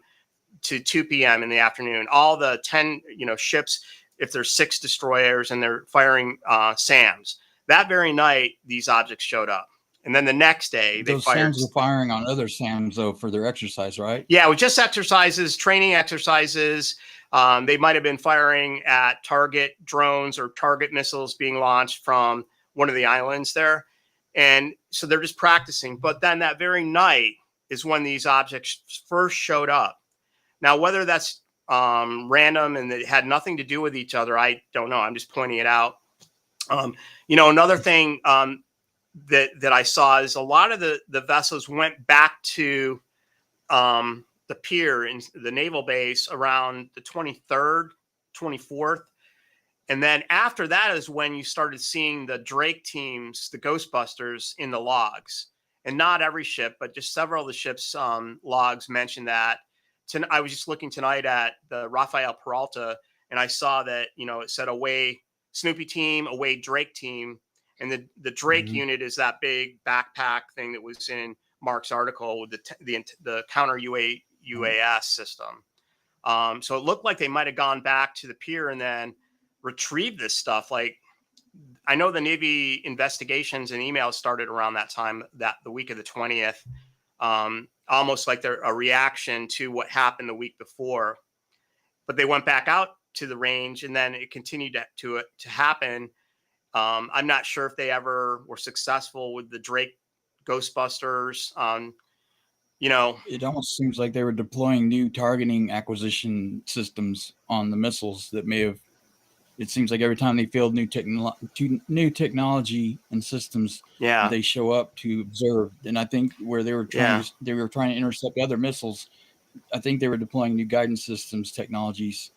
to 2 p.m. in the afternoon, all the 10 ships, if there's 6 destroyers and they're firing SAMs, that very night, these objects showed up. And then the next day, they fired. SAMs were firing on other SAMs, though, for their exercise, right? Yeah, with just exercises, training exercises. They might have been firing at target drones or target missiles being launched from one of the islands there. And so they're just practicing. But then that very night is when these objects first showed up. Now, whether that's random and it had nothing to do with each other, I don't know. I'm just pointing it out. Another thing that I saw is a lot of the vessels went back to the pier in the naval base around the 23rd, 24th. And then after that is when you started seeing the Drake teams, the Ghostbusters, in the logs. And not every ship, but just several of the ships' logs mentioned that. I was just looking tonight at the Rafael Peralta, and I saw that, it said away Snoopy team, away Drake team. And the Drake unit is that big backpack thing that was in Mark's article with the counter UAS system. So it looked like they might have gone back to the pier and then retrieved this stuff. Like, I know the Navy investigations and emails started around that time, that the week of the 20th, almost like they're a reaction to what happened the week before. But they went back out to the range, and then it continued to happen. I'm not sure if they ever were successful with the Drake Ghostbusters. It almost seems like they were deploying new targeting acquisition systems on the missiles that may have. It seems like every time they field new technology and systems, they show up to observe. And I think where they were trying to intercept other missiles, I think they were deploying new guidance systems, technologies.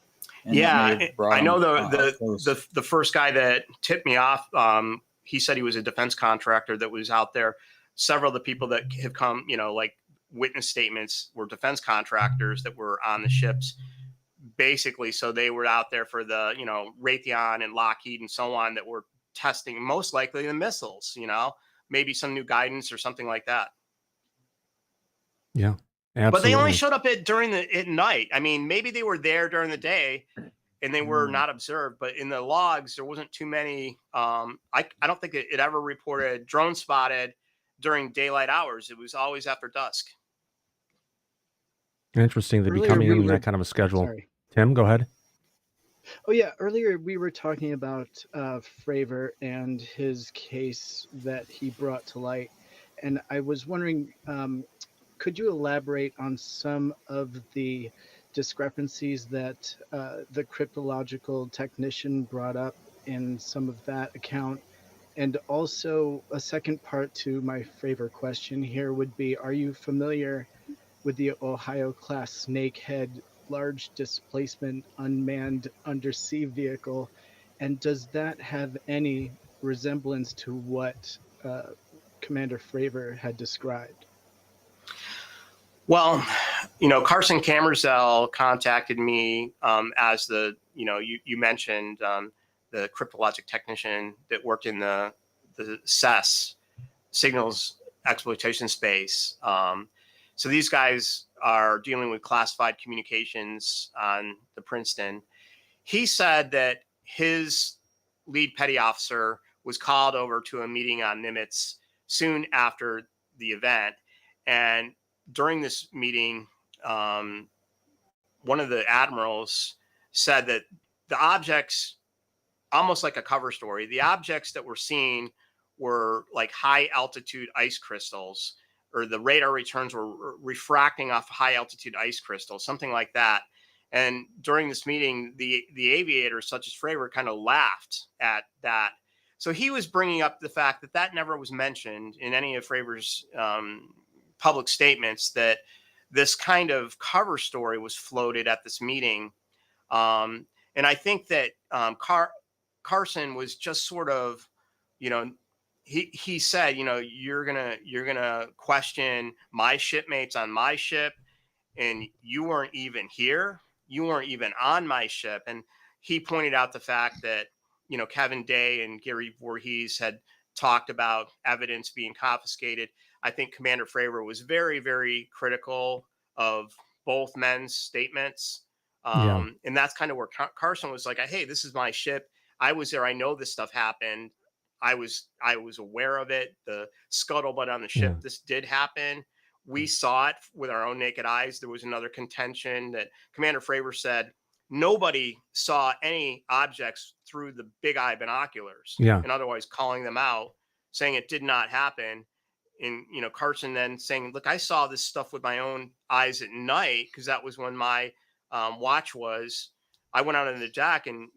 And I know the first guy that tipped me off, he said he was a defense contractor that was out there. Several of the people that have come, like witness statements, were defense contractors that were on the ships. Basically, so they were out there for the, Raytheon and Lockheed and so on, that were testing most likely the missiles, maybe some new guidance or something like that. Yeah, absolutely. But they only showed up at night. I mean, maybe they were there during the day and they were not observed, but in the logs, there wasn't too many. I don't think it ever reported drone spotted during daylight hours. It was always after dusk. Interesting to be coming in that kind of a schedule. Sorry. Tim, go ahead. Oh, yeah. Earlier, we were talking about Fravor and his case that he brought to light. And I was wondering, could you elaborate on some of the discrepancies that the cryptological technician brought up in some of that account? And also, a second part to my Fravor question here would be, are you familiar with the Ohio-class Snakehead large displacement unmanned undersea vehicle, and does that have any resemblance to what Commander Fravor had described? Well, Carson Camerzell contacted me as you mentioned the cryptologic technician that worked in the SES, signals exploitation space. So these guys are dealing with classified communications on the Princeton. He said that his lead petty officer was called over to a meeting on NImitz soon after the event. And during this meeting, one of the admirals said that the objects, almost like a cover story, the objects that were seen were like high altitude ice crystals, or the radar returns were refracting off high altitude ice crystals, something like that. And during this meeting, the aviators, such as Fravor, kind of laughed at that. So he was bringing up the fact that that never was mentioned in any of Fravor's public statements, that this kind of cover story was floated at this meeting. And I think that Carson was just sort of, he said, you're gonna question my shipmates on my ship, and you weren't even here. You weren't even on my ship. And he pointed out the fact that, Kevin Day and Gary Voorhees had talked about evidence being confiscated. I think Commander Fravor was very, very critical of both men's statements. And that's kind of where Carson was like, hey, this is my ship. I was there. I know this stuff happened. I was aware of it. The scuttlebutt on the ship, this did happen. We saw it with our own naked eyes. There was another contention that Commander Fravor said nobody saw any objects through the big eye binoculars, and otherwise calling them out, saying it did not happen. And, Carson then saying, look, I saw this stuff with my own eyes at night, because that was when my watch was. I went out on the deck and,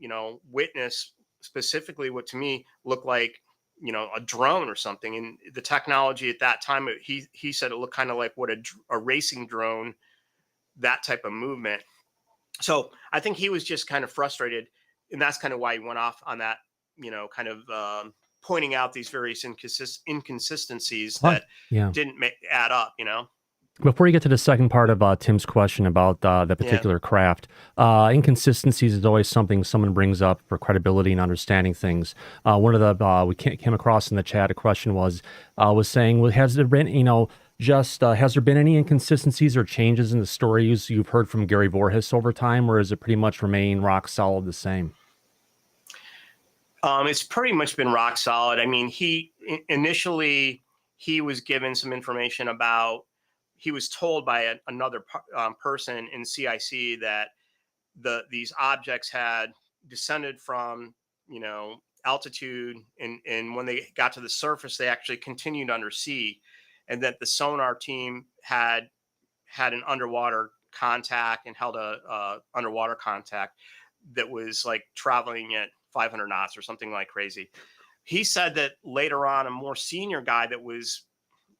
witnessed specifically what to me looked like, a drone or something. And the technology at that time, he said it looked kind of like what a racing drone, that type of movement. So I think he was just kind of frustrated. And that's kind of why he went off on that, kind of pointing out these various inconsistencies that didn't add up, Before you get to the second part of Tim's question about the particular craft, inconsistencies is always something someone brings up for credibility and understanding things. One of the we came across in the chat, a question was saying, well, has there been has there been any inconsistencies or changes in the stories you've heard from Gary Voorhees over time, or is it pretty much remain rock solid the same? It's pretty much been rock solid. I mean, initially was given some information about. He was told by another person in CIC that these objects had descended from, altitude, and when they got to the surface, they actually continued undersea, and that the sonar team had an underwater contact and held a underwater contact that was like traveling at 500 knots or something like crazy. He said that later on, a more senior guy that was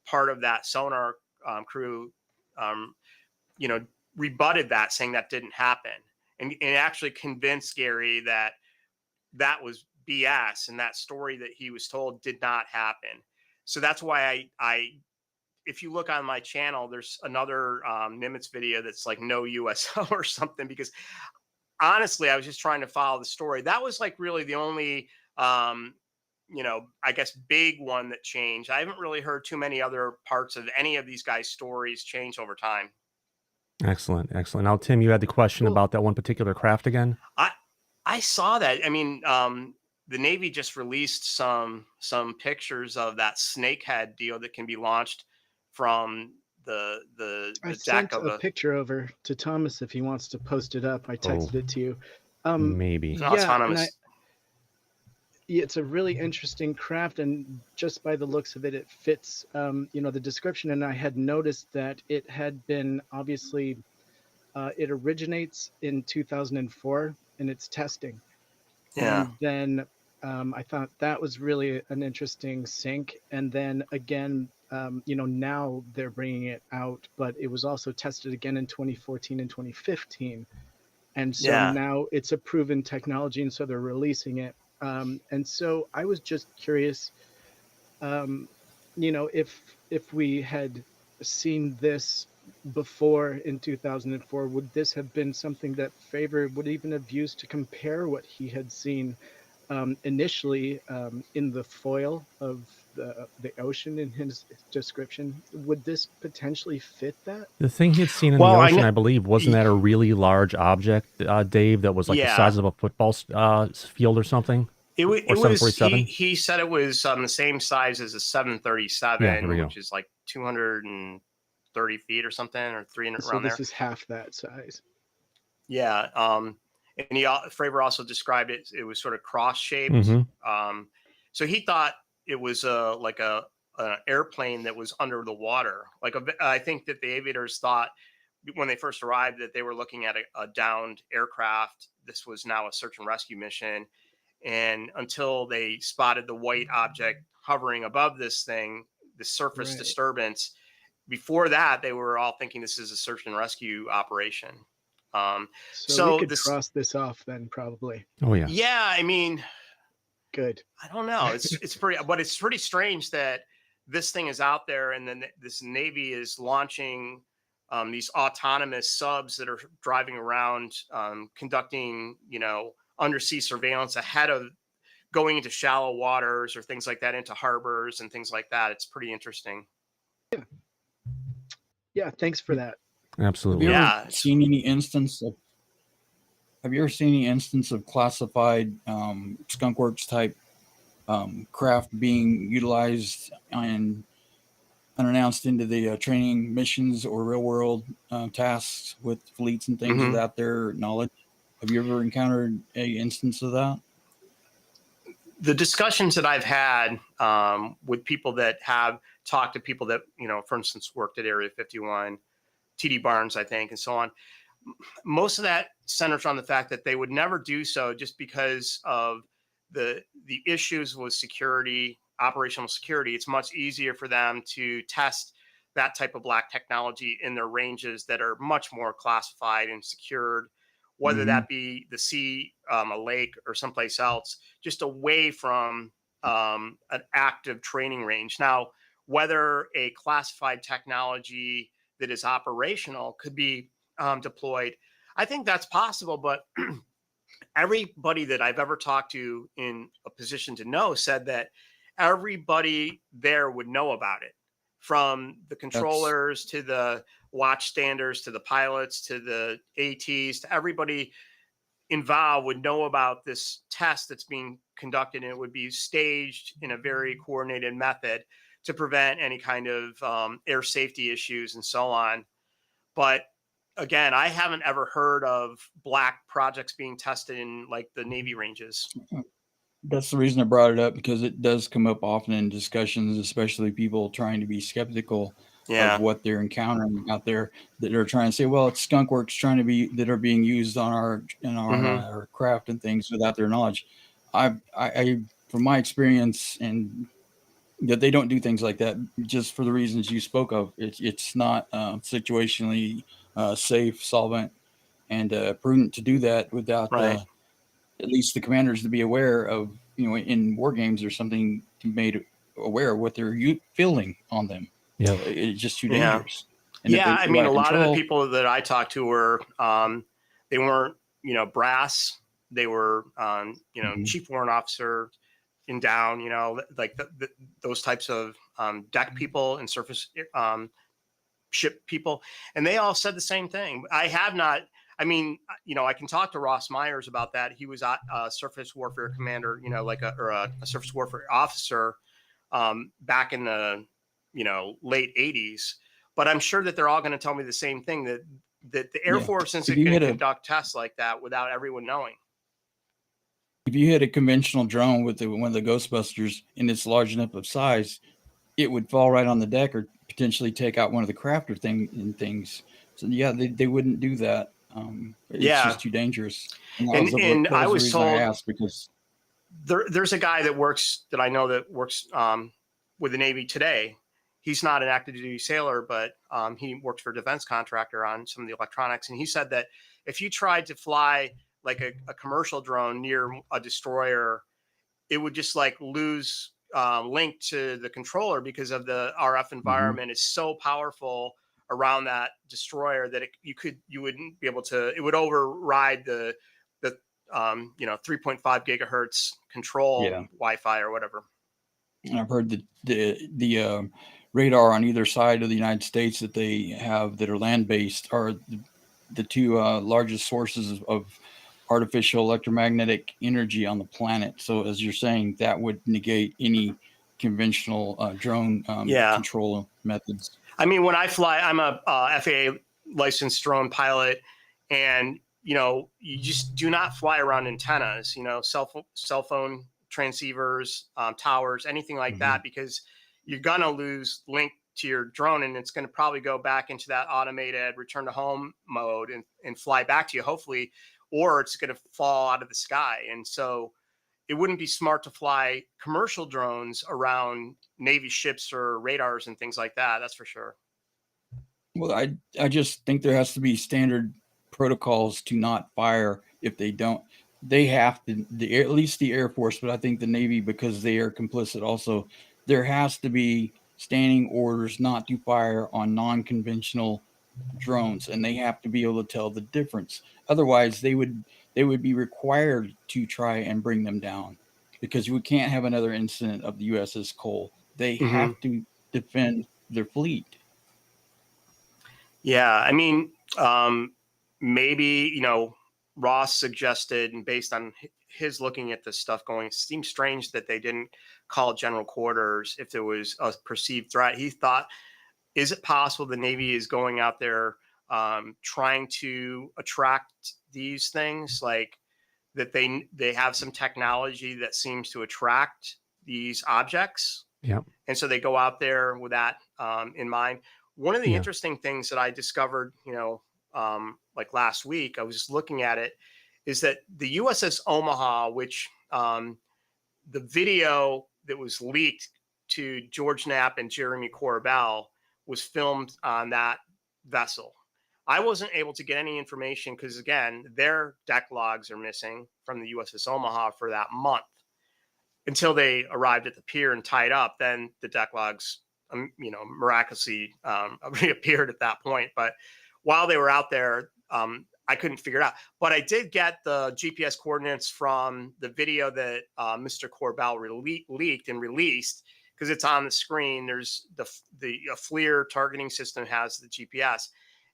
part of that sonar crew, rebutted that, saying that didn't happen, and actually convinced Gary that that was BS, and that story that he was told did not happen. So that's why I if you look on my channel, there's another NImitz video that's like no USO or something, because honestly, I was just trying to follow the story. That was like really the only I guess big one that changed. I haven't really heard too many other parts of any of these guys' stories change over time. Excellent. Now, Tim, you had the question about that one particular craft again? I saw that. I mean, the Navy just released some pictures of that snakehead deal that can be launched from the I deck sent of a picture over to Thomas if he wants to post it up. I texted it to you. Maybe. Autonomous. It's a really interesting craft, and just by the looks of it, it fits, the description. And I had noticed that it had been obviously, it originates in 2004 in its testing. Yeah. And then I thought that was really an interesting sync. And then again, now they're bringing it out, but it was also tested again in 2014 and 2015. And so now it's a proven technology, and so they're releasing it. And so I was just curious, if we had seen this before in 2004, would this have been something that Favor would even have used to compare what he had seen initially in the foil of the ocean in his description? Would this potentially fit that? The thing he had seen in the ocean, I believe, wasn't that a really large object, Dave, that was like the size of a football field or something? It was. 747? He said it was the same size as a 737, which is like 230 feet or something, or 300 so around there. So this is half that size. Yeah. And Fravor also described it. It was sort of cross-shaped. Mm-hmm. So he thought it was like an airplane that was under the water. Like I think that the aviators thought when they first arrived that they were looking at a downed aircraft. This was now a search and rescue mission. And until they spotted the white object hovering above this thing, the surface disturbance, before that, they were all thinking this is a search and rescue operation. So we could cross this off then, probably. Oh yeah. Yeah, I mean, good. I don't know. It's pretty strange that this thing is out there, and then this Navy is launching these autonomous subs that are driving around, conducting, undersea surveillance ahead of going into shallow waters or things like that, into harbors and things like that. It's pretty interesting. Yeah. Thanks for that. Absolutely. Have you ever seen any instance of classified skunkworks type craft being utilized and unannounced into the training missions or real world tasks with fleets and things without their knowledge? Have you ever encountered a instance of that? The discussions that I've had with people that have talked to people that, for instance, worked at Area 51, TD Barnes, I think, and so on, most of that centers on the fact that they would never do so just because of the issues with security, operational security. It's much easier for them to test that type of black technology in their ranges that are much more classified and secured, whether that be the sea, a lake, or someplace else, just away from an active training range. Now, whether a classified technology that is operational could be deployed, I think that's possible, but everybody that I've ever talked to in a position to know said that everybody there would know about it, from the controllers to the watchstanders to the pilots to the ATs to everybody involved would know about this test that's being conducted, and it would be staged in a very coordinated method to prevent any kind of air safety issues and so on. But again, I haven't ever heard of black projects being tested in like the Navy ranges. That's the reason I brought it up, because it does come up often in discussions, especially people trying to be skeptical of what they're encountering out there, that are trying to say, well, it's skunkworks that are being used on our craft and things without their knowledge. I from my experience, and that they don't do things like that just for the reasons you spoke of. It's not situationally safe, solvent, and prudent to do that without at least the commanders to be aware of, in war games or something, made aware of what they're fielding on them. Yeah, it's just too dangerous. And I mean, a lot of the people that I talked to were, they weren't, brass. They were, chief warrant officer in down, like those types of deck people and surface ship people. And they all said the same thing. I have not. I mean, I can talk to Ross Myers about that. He was a surface warfare commander, like a surface warfare officer back in the, late 80s. But I'm sure that they're all going to tell me the same thing, that the Air Force isn't going to conduct tests like that without everyone knowing. If you hit a conventional drone with one of the Ghostbusters and it's large enough of size, it would fall right on the deck or potentially take out one of the crafter things. So they wouldn't do that. It's just too dangerous. And I was told, because there's a guy that I know that works with the Navy today. He's not an active duty sailor, but he works for a defense contractor on some of the electronics. And he said that if you tried to fly like a commercial drone near a destroyer, it would just like lose link to the controller because of the RF environment is so powerful around that destroyer that you wouldn't be able to, it would override the 3.5 gigahertz control Wi-Fi or whatever. And I've heard that the radar on either side of the United States that they have that are land-based are the two largest sources of artificial electromagnetic energy on the planet. So as you're saying, that would negate any conventional drone control methods. I mean, when I fly, I'm a FAA licensed drone pilot, and you just do not fly around antennas, cell phone transceivers, towers, anything like that, because you're gonna lose link to your drone, and it's going to probably go back into that automated return to home mode and fly back to you, hopefully, or it's going to fall out of the sky. And so it wouldn't be smart to fly commercial drones around Navy ships or radars and things like that. That's for sure. Well, I just think there has to be standard protocols to not fire. If they don't, they have to, at least the Air Force, but I think the Navy, because they are complicit also, there has to be standing orders not to fire on non-conventional drones, and they have to be able to tell the difference. Otherwise, they would be required to try and bring them down, because we can't have another incident of the USS Cole. They have to defend their fleet. Yeah, I mean, maybe Ross suggested, and based on his looking at this stuff going, it seems strange that they didn't call general quarters if there was a perceived threat. He thought, is it possible the Navy is going out there trying to attract these things, like that they have some technology that seems to attract these objects? Yeah. And so they go out there with that in mind. One of the interesting things that I discovered, like last week, I was just looking at it, is that the USS Omaha, which the video that was leaked to George Knapp and Jeremy Corbell was filmed on that vessel. I wasn't able to get any information because, again, their deck logs are missing from the USS Omaha for that month until they arrived at the pier and tied up. Then the deck logs, miraculously reappeared at that point. But while they were out there, I couldn't figure it out. But I did get the GPS coordinates from the video that Mr. Corbell leaked and released, because it's on the screen. There's the FLIR targeting system has the GPS.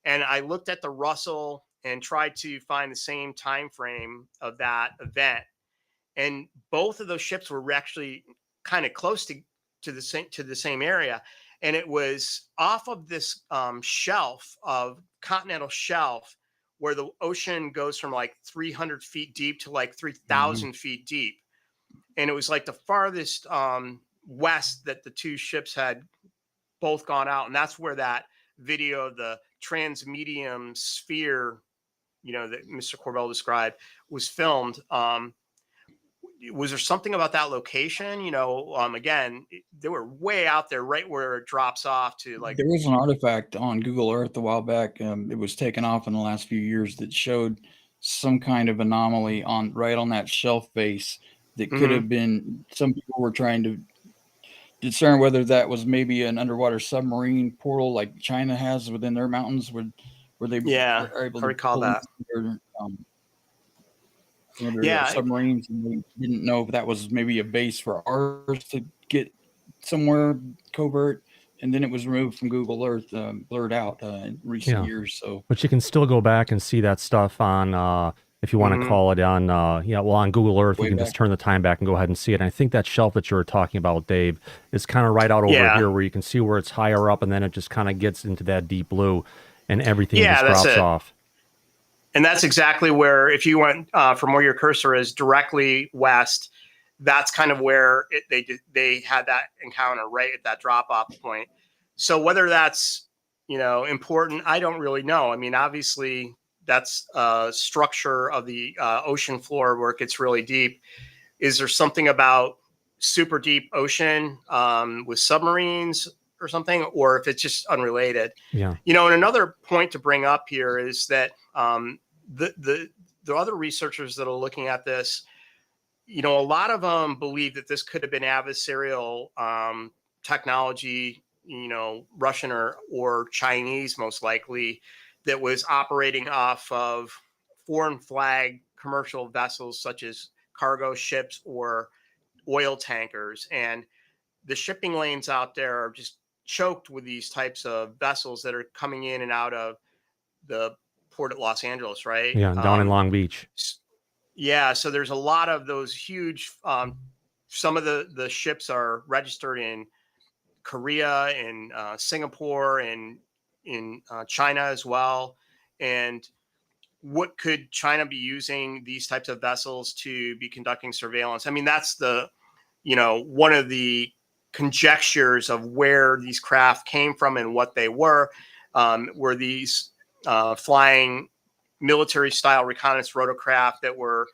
And I looked at the Russell and tried to find the same time frame of that event. And both of those ships were actually kind of close to the same area. And it was off of this continental shelf, where the ocean goes from like 300 feet deep to like 3,000 feet deep. And it was like the farthest west that the two ships had both gone out. And that's where that video of the transmedium sphere, that Mr. Corbell described, was filmed. Was there something about that location? Again, they were way out there, right where it drops off to like. There was an artifact on Google Earth a while back. It was taken off in the last few years that showed some kind of anomaly right on that shelf face that could have been. Some people were trying to discern whether that was maybe an underwater submarine portal like China has within their mountains, where they were able to recall that. Submarines, and they didn't know if that was maybe a base for ours to get somewhere covert, and then it was removed from Google Earth, blurred out in recent years. So, but you can still go back and see that stuff on, if you want to call it on, on Google Earth. You can just turn the time back and go ahead and see it. And I think that shelf that you were talking about, Dave, is kind of right out over here, where you can see where it's higher up, and then it just kind of gets into that deep blue, and everything just drops off. And that's exactly where, if you went from where your cursor is directly west, that's kind of where they had that encounter, right at that drop-off point. So whether that's, important, I don't really know. I mean, obviously, that's a structure of the ocean floor where it gets really deep. Is there something about super deep ocean with submarines or something, or if it's just unrelated? Yeah. And another point to bring up here is that the other researchers that are looking at this, a lot of them believe that this could have been adversarial technology Russian or Chinese, most likely, that was operating off of foreign flag commercial vessels such as cargo ships or oil tankers. And the shipping lanes out there are just choked with these types of vessels that are coming in and out of the port at Los Angeles, right? Yeah, down in Long Beach. Yeah, so there's a lot of those huge, some of the ships are registered in Korea and Singapore and in China as well. And what could China be using these types of vessels to be conducting surveillance? I mean, that's one of the conjectures of where these craft came from and what they were these flying military style reconnaissance rotorcraft that were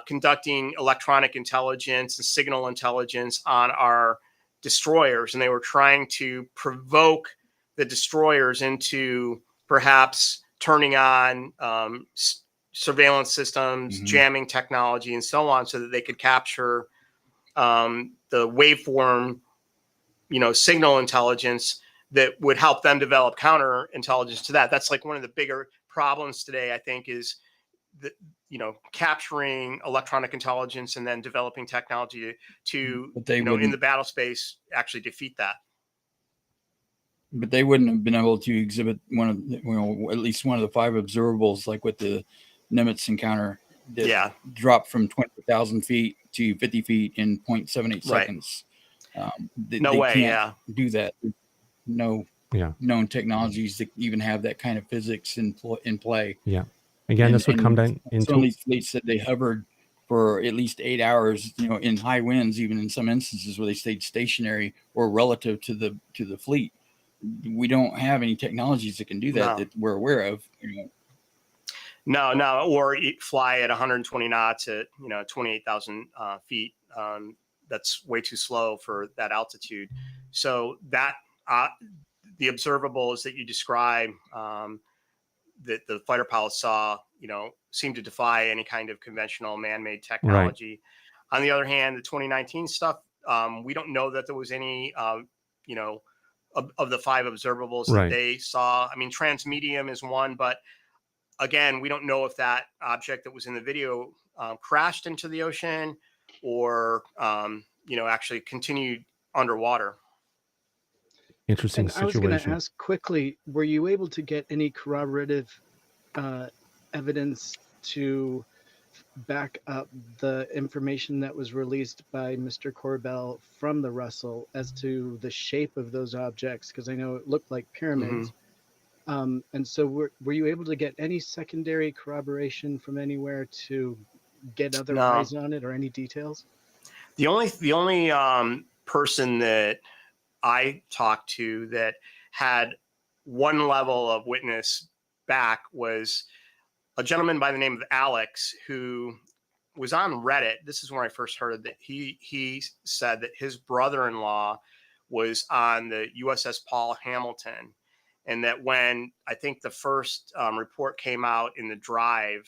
conducting electronic intelligence and signal intelligence on our destroyers. And they were trying to provoke the destroyers into perhaps turning on surveillance systems, jamming technology, and so on, so that they could capture the waveform, signal intelligence that would help them develop counterintelligence to that. That's like one of the bigger problems today, I think, is the, capturing electronic intelligence and then developing technology to, in the battle space, actually defeat that. But they wouldn't have been able to exhibit one of at least one of the 5 observables, like what the NImitz encounter did. Yeah. Dropped from 20,000 feet to 50 feet in 0.78 seconds. They can't do that. No known technologies that even have that kind of physics in play. Yeah. Again, this would come down into some of these fleets that they hovered for at least 8 hours, in high winds, even in some instances where they stayed stationary or relative to the fleet. We don't have any technologies that can do that that we're aware of. No, or fly at 120 knots at 28,000 feet. That's way too slow for that altitude. So that the observables that you describe that the fighter pilots saw, seem to defy any kind of conventional man-made technology. Right. On the other hand, the 2019 stuff, we don't know that there was any, of the 5 observables that they saw. I mean, transmedium is one, but again, we don't know if that object that was in the video crashed into the ocean or, actually continued underwater. Interesting situation. I was going to ask quickly, were you able to get any corroborative evidence to back up the information that was released by Mr. Corbell from the Russell as to the shape of those objects? Because I know it looked like pyramids. And so were you able to get any secondary corroboration from anywhere to get other eyes on it, or any details? The only person that I talked to that had one level of witness back was a gentleman by the name of Alex, who was on Reddit. This is where I first heard that he said that his brother-in-law was on the USS Paul Hamilton, and that when I think the first report came out in the Drive,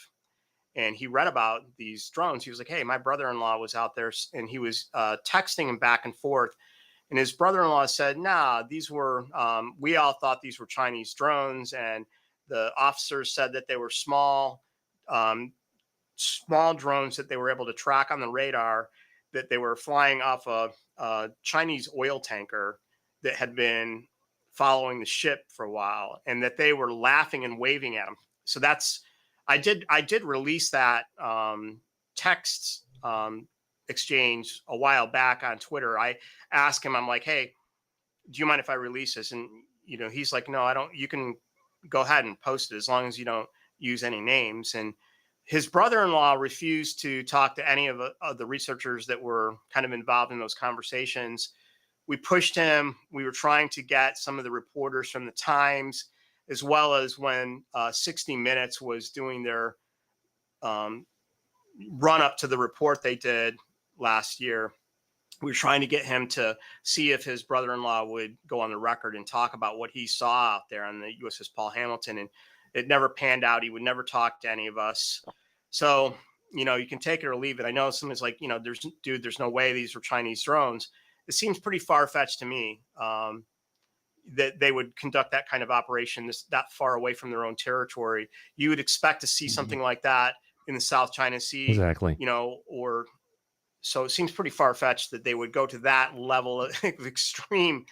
and he read about these drones, he was like, "Hey, my brother-in-law was out there," and he was texting him back and forth. And his brother-in-law said, "Nah, these were, we all thought these were Chinese drones." And the officers said that they were small drones that they were able to track on the radar, that they were flying off a Chinese oil tanker that had been following the ship for a while, and that they were laughing and waving at them. So I did release that text exchange a while back on Twitter. I asked him, I'm like, "Hey, do you mind if I release this?" And, he's like, "No, I don't. You can go ahead and post it as long as you don't use any names." And his brother-in-law refused to talk to any of the researchers that were kind of involved in those conversations. We pushed him. We were trying to get some of the reporters from the Times, as well as when 60 Minutes was doing their run up to the report they did last year. We were trying to get him to see if his brother-in-law would go on the record and talk about what he saw out there on the USS Paul Hamilton. And it never panned out. He would never talk to any of us. So, you can take it or leave it. I know someone's like, there's no way these were Chinese drones. It seems pretty far-fetched to me. that they would conduct that kind of operation that far away from their own territory. You would expect to see something like that in the South China Sea, Exactly. or so it seems pretty far-fetched that they would go to that level of extreme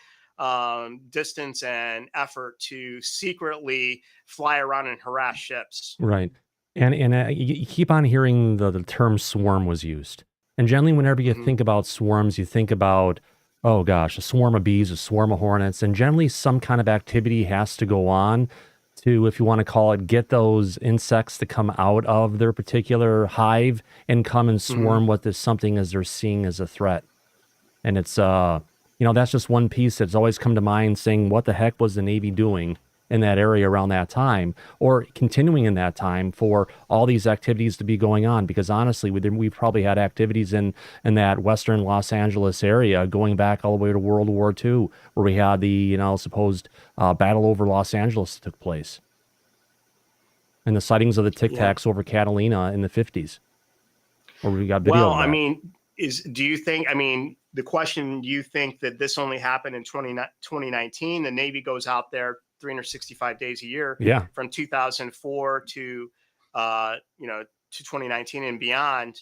distance and effort to secretly fly around and harass ships. Right. And you keep on hearing the term swarm was used. And generally, whenever you think about swarms, you think about, oh gosh, a swarm of bees, a swarm of hornets, and generally some kind of activity has to go on to, if you want to call it, get those insects to come out of their particular hive and come and swarm what this something as they're seeing as a threat. And it's, that's just one piece that's always come to mind, saying, what the heck was the Navy doing in that area around that time, or continuing in that time for all these activities to be going on? Because honestly, we probably had activities in that western Los Angeles area going back all the way to World War II, where we had the supposed battle over Los Angeles took place, and the sightings of the Tic Tacs over Catalina in the 50s, where we got video. Well, I mean, do you think? I mean, the question: do you think that this only happened in 2019? The Navy goes out there 365 days a year, from 2004 to 2019 and beyond.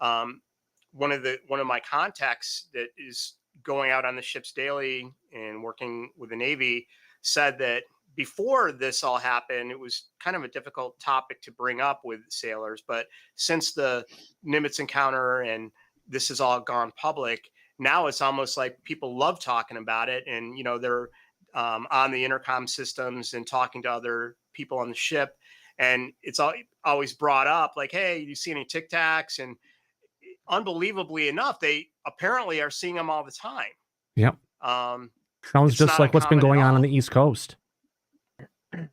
One of my contacts that is going out on the ships daily and working with the Navy said that before this all happened, it was kind of a difficult topic to bring up with sailors. But since the NImitz encounter and this has all gone public, now it's almost like people love talking about it, and they're on the intercom systems and talking to other people on the ship, and it's always brought up like, hey, you see any Tic Tacs? And unbelievably enough, they apparently are seeing them all the time. Yep. Sounds just like what's been going on the East Coast.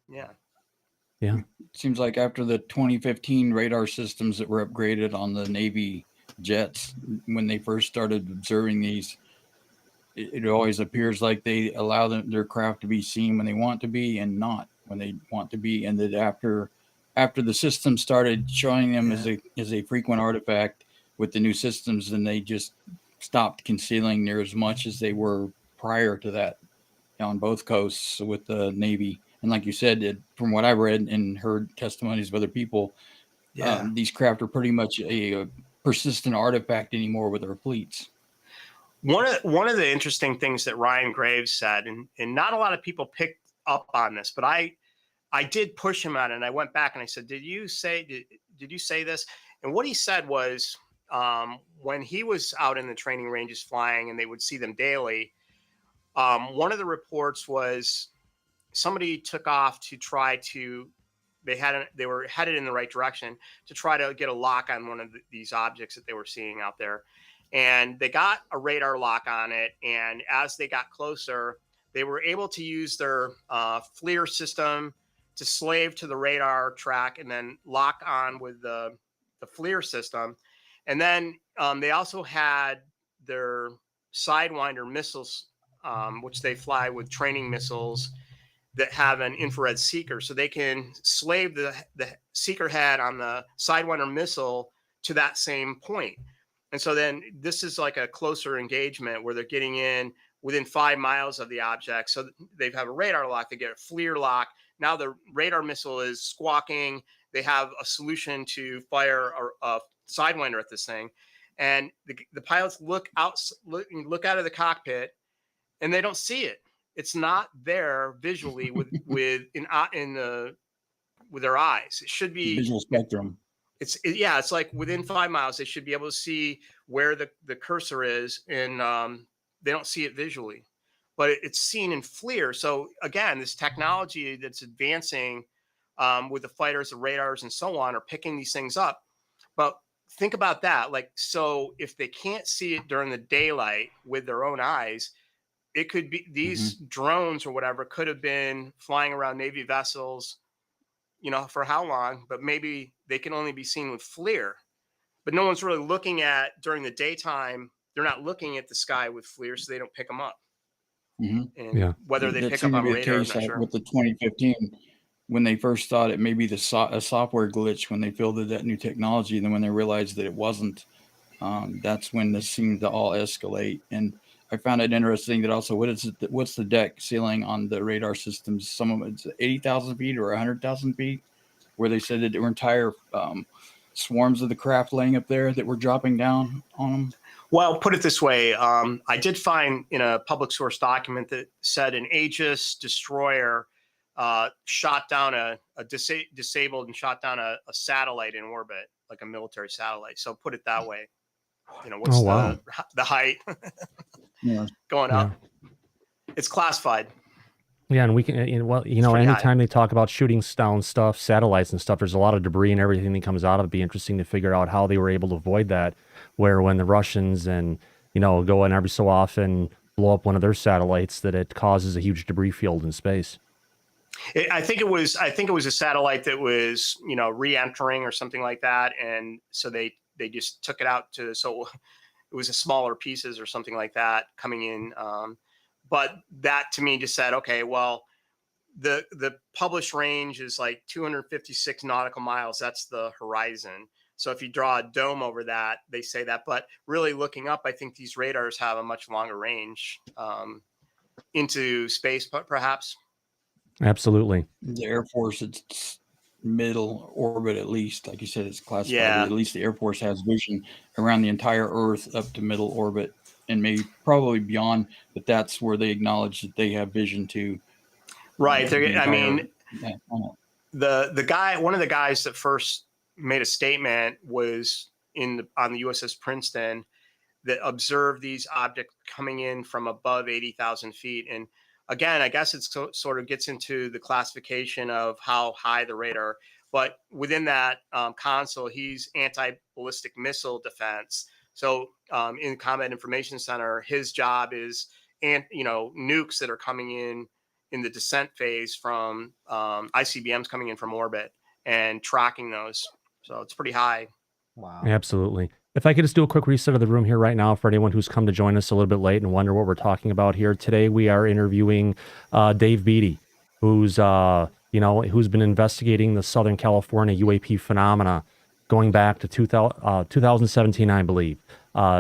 Yeah. Seems like after the 2015 radar systems that were upgraded on the Navy jets, when they first started observing these, it always appears like they allow their craft to be seen when they want to be and not when they want to be. And that after the system started showing them as a frequent artifact with the new systems, then they just stopped concealing near as much as they were prior to that on both coasts with the Navy. And like you said, from what I read and heard testimonies of other people, these craft are pretty much a persistent artifact anymore with our fleets. One of the interesting things that Ryan Graves said, and not a lot of people picked up on this, but I did push him on it, and I went back and I said, did you say this? And what he said was, when he was out in the training ranges flying and they would see them daily, one of the reports was somebody took off to try to, they were headed in the right direction to try to get a lock on one of these objects that they were seeing out there. And they got a radar lock on it. And as they got closer, they were able to use their FLIR system to slave to the radar track and then lock on with the FLIR system. And then they also had their Sidewinder missiles, which they fly with training missiles that have an infrared seeker. So they can slave the seeker head on the Sidewinder missile to that same point. And so then this is like a closer engagement where they're getting in within 5 miles of the object. So they have a radar lock, they get a FLIR lock. Now the radar missile is squawking. They have a solution to fire a Sidewinder at this thing. And the pilots look out of the cockpit and they don't see it. It's not there visually with their eyes. It should be visual spectrum. It's like within 5 miles, they should be able to see where the cursor is, and they don't see it visually, but it's seen in FLIR. So again, this technology that's advancing with the fighters, the radars, and so on, are picking these things up. But think about that. Like, so if they can't see it during the daylight with their own eyes, it could be these drones or whatever could have been flying around Navy vessels, for how long, but maybe they can only be seen with FLIR, but no one's really looking at during the daytime. They're not looking at the sky with FLIR, so they don't pick them up. And whether they pick up on radar, I'm not sure. With the 2015, when they first thought it may be a software glitch when they fielded that new technology, and then when they realized that it wasn't, that's when this seemed to all escalate. And I found it interesting that also what's the deck ceiling on the radar systems? Some of it's 80,000 feet or 100,000 feet, where they said that there were entire swarms of the craft laying up there that were dropping down on them. Well, put it this way. I did find in a public source document that said an Aegis destroyer shot down disabled and shot down a satellite in orbit, like a military satellite. So put it that way. What's the height going up? It's classified. Yeah, and we can, anytime they talk about shooting down stuff, satellites and stuff, there's a lot of debris and everything that comes out of it. It'd be interesting to figure out how they were able to avoid that, where when the Russians go in every so often blow up one of their satellites, that it causes a huge debris field in space. I think it was a satellite that was, re-entering or something like that. And so they just took it out so it was a smaller pieces or something like that coming in. But that to me just said, okay, well, the published range is like 256 nautical miles. That's the horizon. So if you draw a dome over that, they say that. But really looking up, I think these radars have a much longer range into space, perhaps. Absolutely. The Air Force, it's middle orbit at least. Like you said, it's classified. Yeah. At least the Air Force has vision around the entire Earth up to middle orbit and maybe probably beyond. But that's where they acknowledge that they have vision to. Right. The guy, one of the guys that first made a statement was on the USS Princeton that observed these objects coming in from above 80,000 feet. And again, I guess it sort of gets into the classification of how high the radar, but within that console, he's anti-ballistic missile defense. So in Combat Information Center, his job is, nukes that are coming in the descent phase from ICBMs coming in from orbit and tracking those. So it's pretty high. Wow. Absolutely. If I could just do a quick reset of the room here right now for anyone who's come to join us a little bit late and wonder what we're talking about here. Today we are interviewing Dave Beaty, who's been investigating the Southern California UAP phenomena going back to 2017, I believe.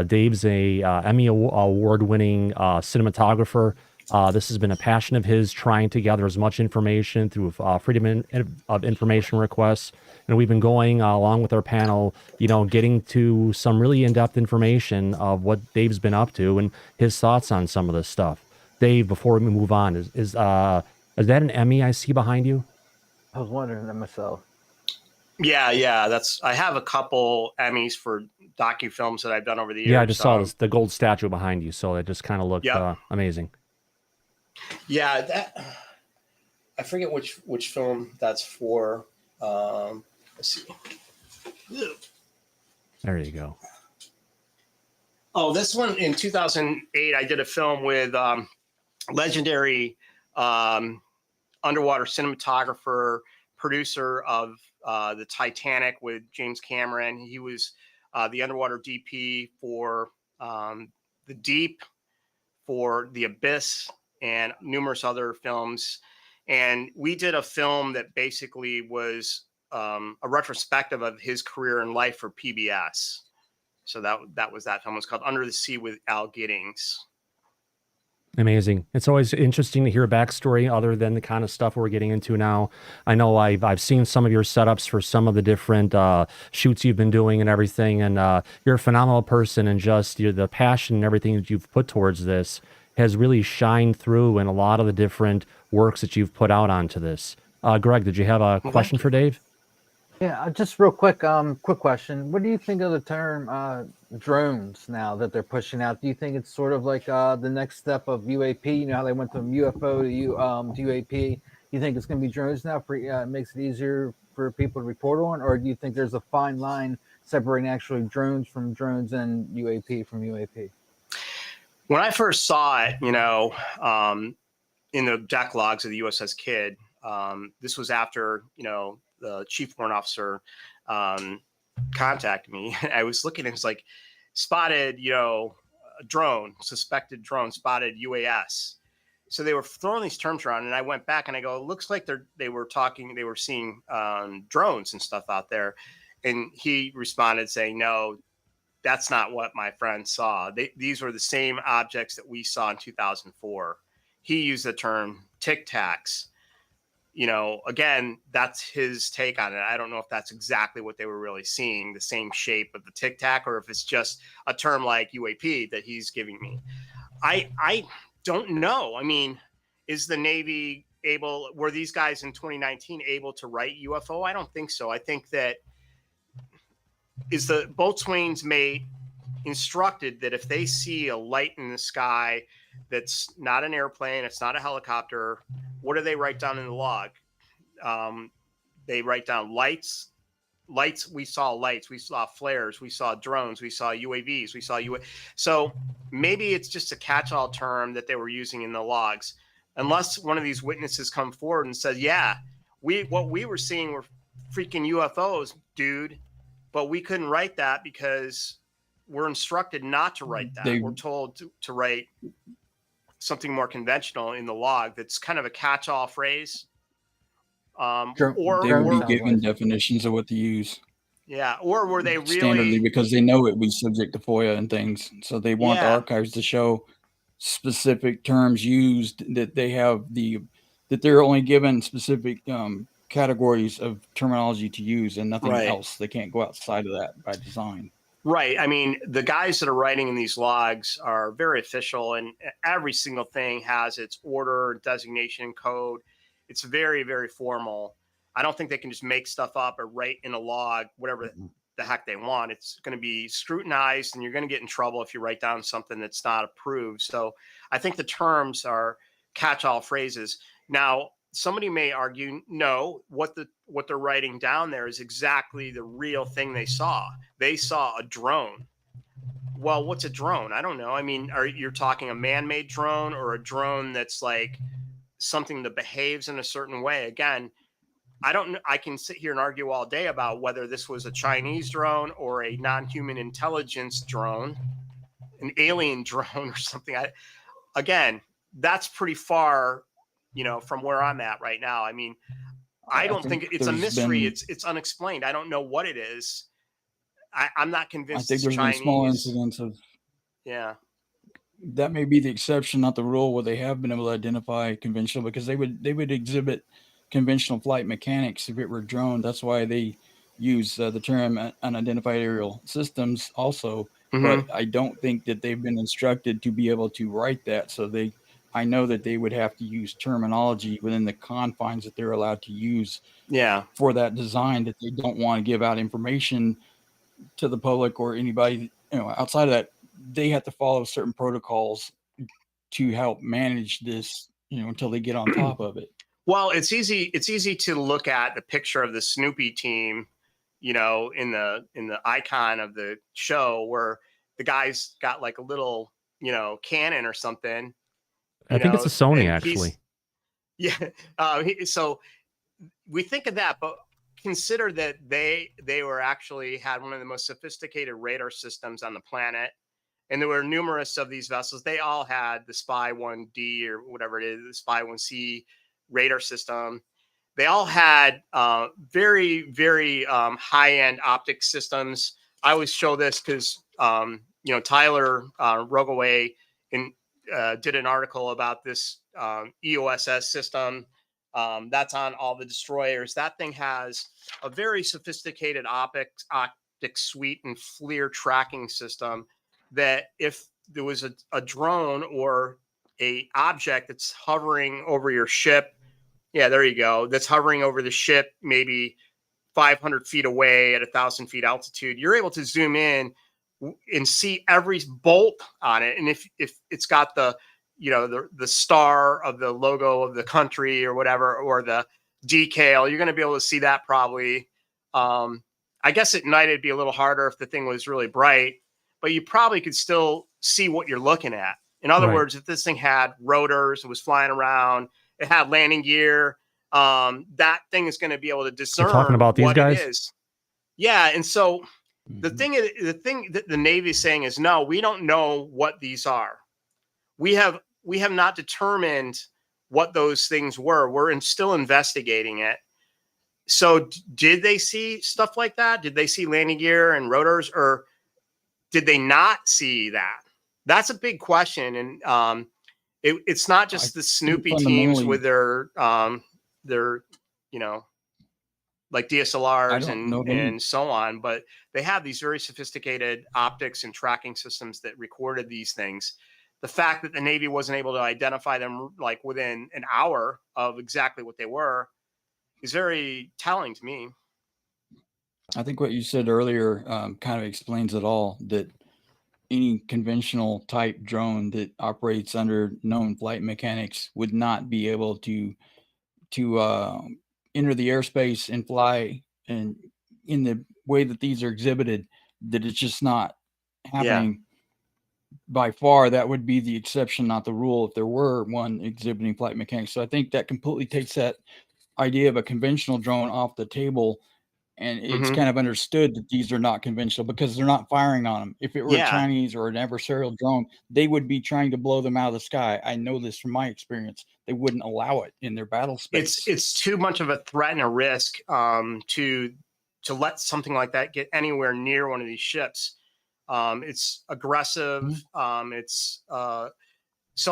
Dave's a Emmy Award-winning cinematographer. This has been a passion of his, trying to gather as much information through Freedom of Information requests. And we've been going along with our panel, getting to some really in-depth information of what Dave's been up to and his thoughts on some of this stuff. Dave, before we move on, is that an Emmy I see behind you? I was wondering that myself. Yeah. I have a couple Emmys for docu-films that I've done over the years. Yeah, I just saw the gold statue behind you, so it just kind of looked amazing. Yeah, I forget which film that's for. Let's see. There you go. Oh, this one in 2008, I did a film with legendary underwater cinematographer, producer of the Titanic with James Cameron. He was the underwater DP for The Deep, for The Abyss, and numerous other films. And we did a film that basically was a retrospective of his career and life for PBS. So that was that film. It was called Under the Sea with Al Giddings. Amazing. It's always interesting to hear a backstory other than the kind of stuff we're getting into now. I know I've seen some of your setups for some of the different shoots you've been doing and everything, and you're a phenomenal person, and just the passion and everything that you've put towards this has really shined through in a lot of the different works that you've put out onto this. Greg, did you have a question for Dave? Yeah, just real quick question. What do you think of the term drones now that they're pushing out? Do you think it's sort of like the next step of UAP? You know how they went from UFO to UAP? You think it's going to be drones now? It makes it easier for people to report on? Or do you think there's a fine line separating actually drones from drones and UAP from UAP? When I first saw it, in the deck logs of the USS Kidd, this was after, the chief warrant officer contacted me. I was looking, it was like spotted, a drone, suspected drone, spotted UAS. So they were throwing these terms around, and I went back and I go, it looks like they were seeing drones and stuff out there. And he responded saying, no, that's not what my friend saw. These were the same objects that we saw in 2004. He used the term tic tacs. You know, again, that's his take on it. I don't know if that's exactly what they were really seeing, the same shape of the tic tac, or if it's just a term like UAP that he's giving me. I don't know. I mean, is the Navy were these guys in 2019 able to write UFO? I don't think so. I think that is the boatswain's mate instructed that if they see a light in the sky that's not an airplane, it's not a helicopter, what do they write down in the log? They write down lights. We saw lights, we saw flares, we saw drones, we saw UAVs, we saw So maybe it's just a catch-all term that they were using in the logs, unless one of these witnesses come forward and says, yeah, what we were seeing were freaking UFOs, dude, but we couldn't write that because we're instructed not to write that. We're told to write something more conventional in the log that's kind of a catch-all phrase. Or they would be given definitions of what to use. Yeah, or were they really standardly, because they know it would be subject to FOIA and things, so they want the archives to show specific terms used, that they have that they're only given specific categories of terminology to use and nothing else. They can't go outside of that by design. Right. I mean, the guys that are writing in these logs are very official, and every single thing has its order, designation, code. It's very, very formal. I don't think they can just make stuff up or write in a log whatever the heck they want. It's going to be scrutinized, and you're going to get in trouble if you write down something that's not approved. So I think the terms are catch-all phrases. Now, somebody may argue, no, what they're writing down there is exactly the real thing they saw. They saw a drone. Well, what's a drone? I don't know. I mean, you're talking a man-made drone or a drone that's like something that behaves in a certain way? Again, I don't know. I can sit here and argue all day about whether this was a Chinese drone or a non-human intelligence drone, an alien drone or something. Again, that's pretty far, from where I'm at right now. I mean, I don't think it's a mystery. It's unexplained. I don't know what it is. I'm not convinced. I think there's been small incidents of. Yeah. That may be the exception, not the rule, where they have been able to identify conventional, because they would exhibit conventional flight mechanics if it were drone. That's why they use the term unidentified aerial systems also. But I don't think that they've been instructed to be able to write that. So I know that they would have to use terminology within the confines that they're allowed to use for that design, that they don't want to give out information to the public or anybody, outside of that. They have to follow certain protocols to help manage this, until they get on top of it. Well, it's easy to look at the picture of the Snoopy team, in the icon of the show, where the guy's got like a little, cannon or something. I think it's a Sony, actually. Yeah. So we think of that, but consider that they were actually had one of the most sophisticated radar systems on the planet. And there were numerous of these vessels. They all had the Spy 1D or whatever it is, the Spy 1C radar system. They all had very, very high-end optic systems. I always show this because, Tyler Rogaway did an article about this EOSS system. That's on all the destroyers. That thing has a very sophisticated optic suite and FLIR tracking system, that if there was a drone or a object that's hovering over your ship, there you go, that's hovering over the ship, maybe 500 feet away at 1,000 feet altitude, you're able to zoom in and see every bolt on it. And if it's got the star of the logo of the country or whatever, or the decal, you're going to be able to see that probably. I guess at night it'd be a little harder if the thing was really bright, but you probably could still see what you're looking at. In other words, if this thing had rotors, it was flying around, it had landing gear, that thing is going to be able to discern. You're talking about these guys? It is. Yeah. And so the thing that the Navy is saying is, no, we don't know what these are. We have not determined what those things were. We're still investigating it. So did they see stuff like that? Did they see landing gear and rotors, or did they not see that? That's a big question. And it's not just the Snoopy teams with their you know, like DSLRs and so on, but they have these very sophisticated optics and tracking systems that recorded these things. The fact that the Navy wasn't able to identify them like within an hour of exactly what they were is very telling to me. I think what you said earlier kind of explains it all, that any conventional type drone that operates under known flight mechanics would not be able to enter the airspace and fly, and in the way that these are exhibited, that it's just not happening. By far, that would be the exception, not the rule, if there were one exhibiting flight mechanics. So I think that completely takes that idea of a conventional drone off the table, and it's kind of understood that these are not conventional because they're not firing on them. If it were a Chinese or an adversarial drone, they would be trying to blow them out of the sky. I know this from my experience. They wouldn't allow it in their battle space. It's too much of a threat and a risk to let something like that get anywhere near one of these ships. It's aggressive. So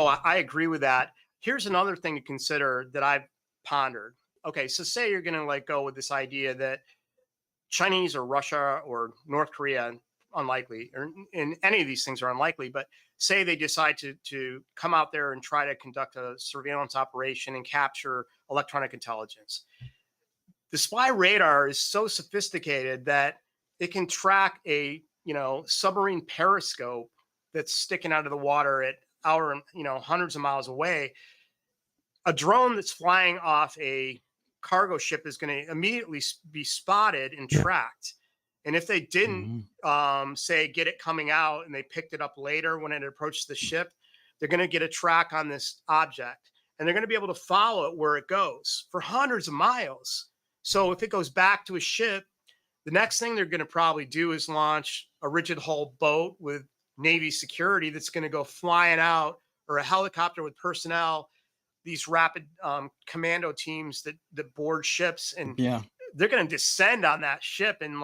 I agree with that. Here's another thing to consider that I've pondered. Okay, so say you're going to like go with this idea that Chinese or Russia or North Korea, unlikely, or in any of these things are unlikely, but say they decide to come out there and try to conduct a surveillance operation and capture electronic intelligence. The spy radar is so sophisticated that it can track a, submarine periscope that's sticking out of the water at hundreds of miles away. A drone that's flying off a cargo ship is going to immediately be spotted and tracked. And if they didn't say get it coming out and they picked it up later when it approached the ship, they're going to get a track on this object and they're going to be able to follow it where it goes for hundreds of miles. So if it goes back to a ship, the next thing they're going to probably do is launch a rigid hull boat with Navy security that's going to go flying out, or a helicopter with personnel, these rapid commando teams that board ships, and they're going to descend on that ship. And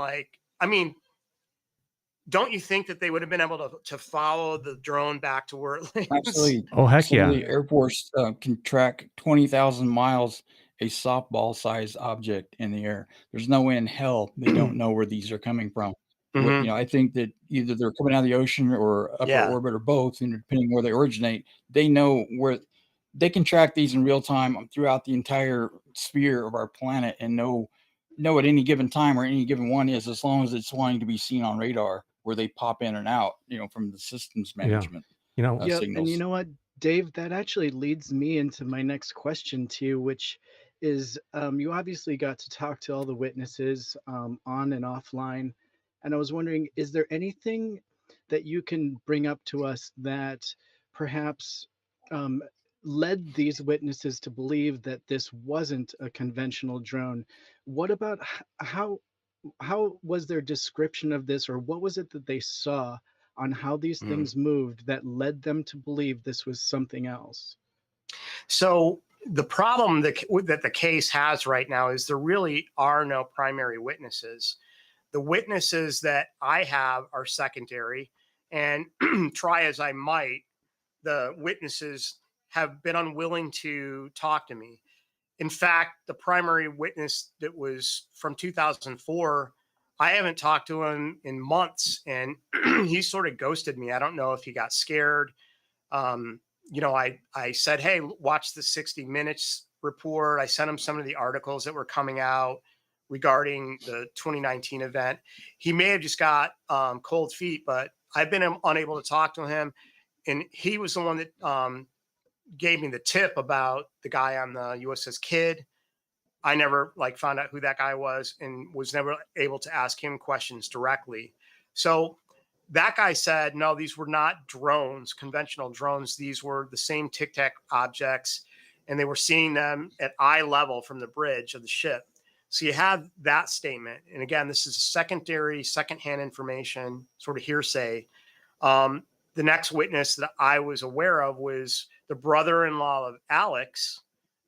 don't you think that they would have been able to follow the drone back to where it lands? Absolutely. Oh, heck yeah. The Air Force can track 20,000 miles, a softball sized object in the air. There's no way in hell they don't know where these are coming from. I think that either they're coming out of the ocean or upper orbit or both, and depending where they originate, they know where they can track these in real time throughout the entire sphere of our planet and know at any given time where any given one is, as long as it's wanting to be seen on radar where they pop in and out, from the systems management. Signals. And you know what, Dave, that actually leads me into my next question to you, which is you obviously got to talk to all the witnesses on and offline. And I was wondering, is there anything that you can bring up to us that perhaps led these witnesses to believe that this wasn't a conventional drone? What about how was their description of this, or what was it that they saw on how these things moved that led them to believe this was something else? So the problem that the case has right now is there really are no primary witnesses. The witnesses that I have are secondary, and try as I might, the witnesses have been unwilling to talk to me. In fact, the primary witness that was from 2004, I haven't talked to him in months, and he sort of ghosted me. I don't know if he got scared. I said, hey, watch the 60 Minutes report. I sent him some of the articles that were coming out regarding the 2019 event. He may have just got cold feet, but I've been unable to talk to him. And he was the one that gave me the tip about the guy on the USS Kidd. I never found out who that guy was and was never able to ask him questions directly. So that guy said, no, these were not drones, conventional drones. These were the same Tic Tac objects, and they were seeing them at eye level from the bridge of the ship. So you have that statement. And again, this is secondhand information, sort of hearsay. The next witness that I was aware of was the brother-in-law of Alex,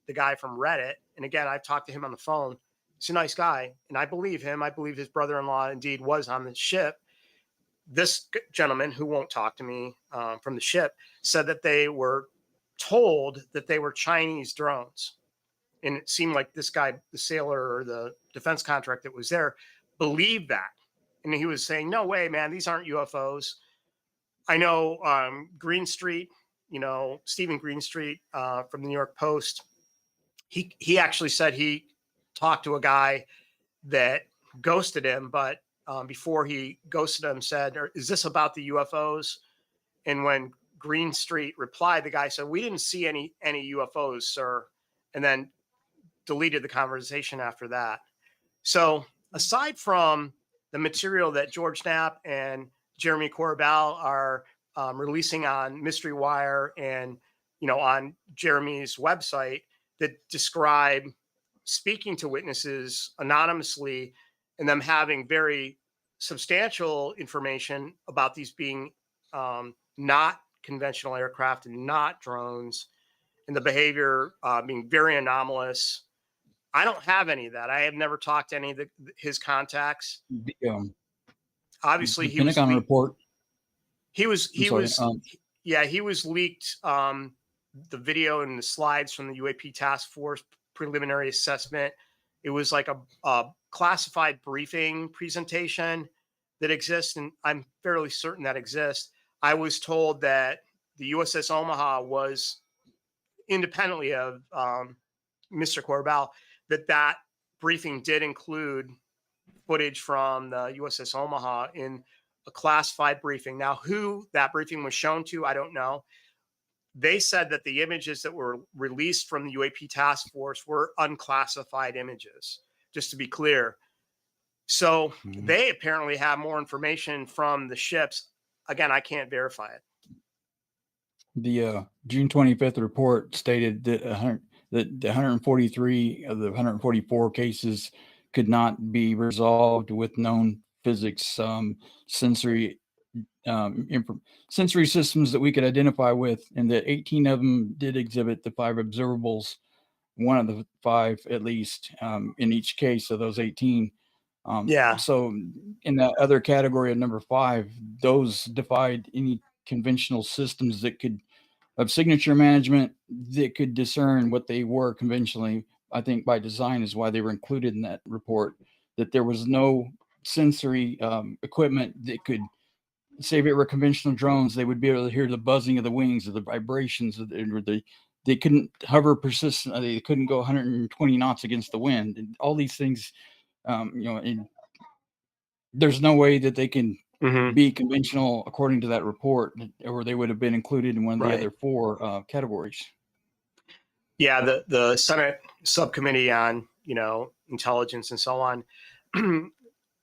the guy from Reddit. And again, I've talked to him on the phone. He's a nice guy, and I believe him. I believe his brother-in-law indeed was on the ship. this gentleman, who won't talk to me from the ship, said that they were told that they were Chinese drones. And it seemed like this guy, the sailor or the defense contract that was there, believed that. And he was saying, no way, man, these aren't UFOs. I know Greenstreet, Stephen Greenstreet from the New York Post, he actually said he talked to a guy that ghosted him, but before he ghosted him said, is this about the UFOs? And when Greenstreet replied, the guy said, we didn't see any UFOs, sir. And then deleted the conversation after that. So aside from the material that George Knapp and Jeremy Corbell are releasing on Mystery Wire and, on Jeremy's website that describe speaking to witnesses anonymously and them having very substantial information about these being not conventional aircraft and not drones, and the behavior being very anomalous. I don't have any of that. I have never talked to any of his contacts. Obviously, the Pentagon report. He was leaked. The video and the slides from the UAP task force preliminary assessment. It was like a classified briefing presentation that exists, and I'm fairly certain that exists. I was told that the USS Omaha was independently of Mr. Corbell, that briefing did include footage from the USS Omaha in a classified briefing. Now, who that briefing was shown to, I don't know. They said that the images that were released from the UAP task force were unclassified images, just to be clear. So they apparently have more information from the ships. Again, I can't verify it. The June 25th report stated that the 143 of the 144 cases could not be resolved with known physics, sensory systems that we could identify with, and that 18 of them did exhibit the 5 observables, one of the 5 at least, in each case of those 18. So in that other category of number 5, those defied any conventional systems that could, of signature management, that could discern what they were conventionally. I think by design is why they were included in that report, that there was no sensory equipment that could, say if it were conventional drones, they would be able to hear the buzzing of the wings or the vibrations of they couldn't hover persistently. They couldn't go 120 knots against the wind, and all these things, there's no way that they can be conventional according to that report, or they would have been included in one of the other 4 categories. Yeah, the Senate subcommittee on intelligence and so on.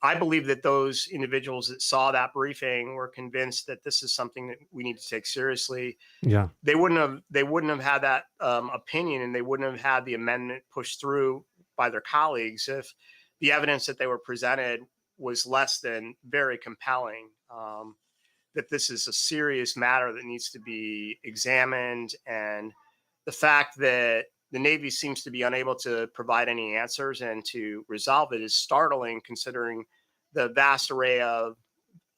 I believe that those individuals that saw that briefing were convinced that this is something that we need to take seriously. Yeah, they wouldn't have had that opinion, and they wouldn't have had the amendment pushed through by their colleagues if the evidence that they were presented was less than very compelling. That this is a serious matter that needs to be examined, and the fact that the Navy seems to be unable to provide any answers and to resolve it is startling, considering the vast array of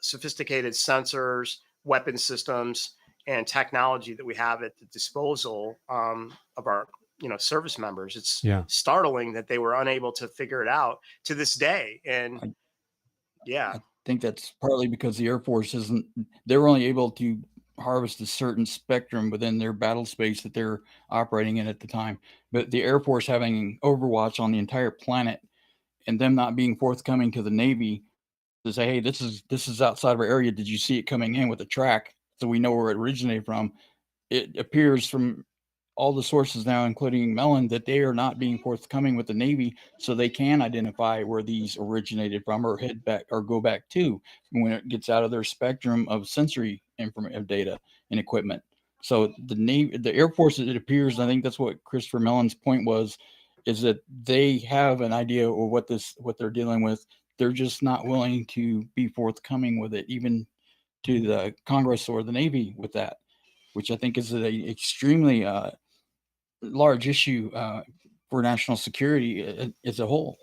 sophisticated sensors, weapon systems, and technology that we have at the disposal of our service members. It's startling that they were unable to figure it out to this day. And I think that's partly because the Air Force they were only able to harvest a certain spectrum within their battle space that they're operating in at the time. But the Air Force having overwatch on the entire planet, and them not being forthcoming to the Navy to say, hey, this is outside of our area. Did you see it coming in with a track? So we know where it originated from. It appears from all the sources now, including Mellon, that they are not being forthcoming with the Navy, so they can identify where these originated from, or head back or go back to when it gets out of their spectrum of sensory information data and equipment. So the Air Force, it appears, I think that's what Christopher Mellon's point was, is that they have an idea of what they're dealing with. They're just not willing to be forthcoming with it, even to the Congress or the Navy with that, which I think is an extremely large issue for national security as a whole.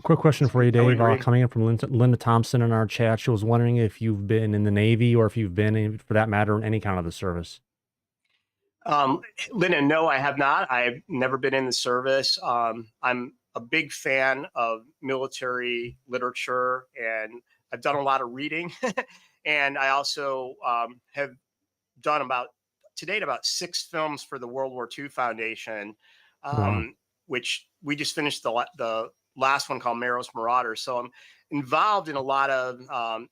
Quick question for you, I would Dave. agree. Coming in from Linda Thompson in our chat, she was wondering if you've been in the Navy or if you've been, in, for that matter, in any kind of the service. Linda, no, I have not. I've never been in the service. I'm a big fan of military literature, and I've done a lot of reading. And I also have done about 6 films for the World War II Foundation, Wow. which we just finished the last one called Marrow's Marauders. So I'm involved in a lot of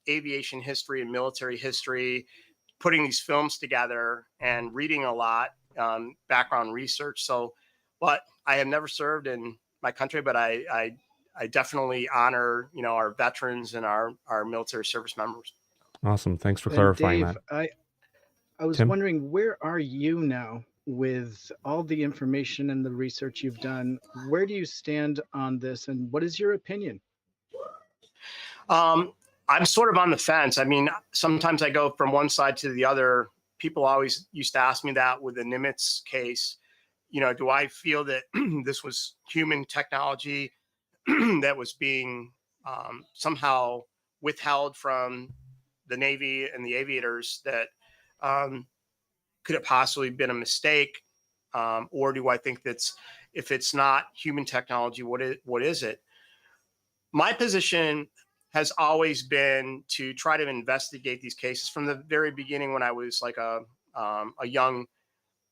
aviation history and military history, putting these films together and reading a lot, background research. So, but I have never served in my country, but I definitely honor, our veterans and our military service members. Awesome. Thanks for And clarifying Dave, that. I was Tim? wondering, where are you now with all the information and the research you've done? Where do you stand on this, and what is your opinion? I'm sort of on the fence. I mean, sometimes I go from one side to the other. People always used to ask me that with the NImitz case. Do I feel that this was human technology that was being somehow withheld from the Navy and the aviators, that could it possibly been a mistake? Or do I think that's, if it's not human technology, what is it? My position has always been to try to investigate these cases from the very beginning, when I was like a young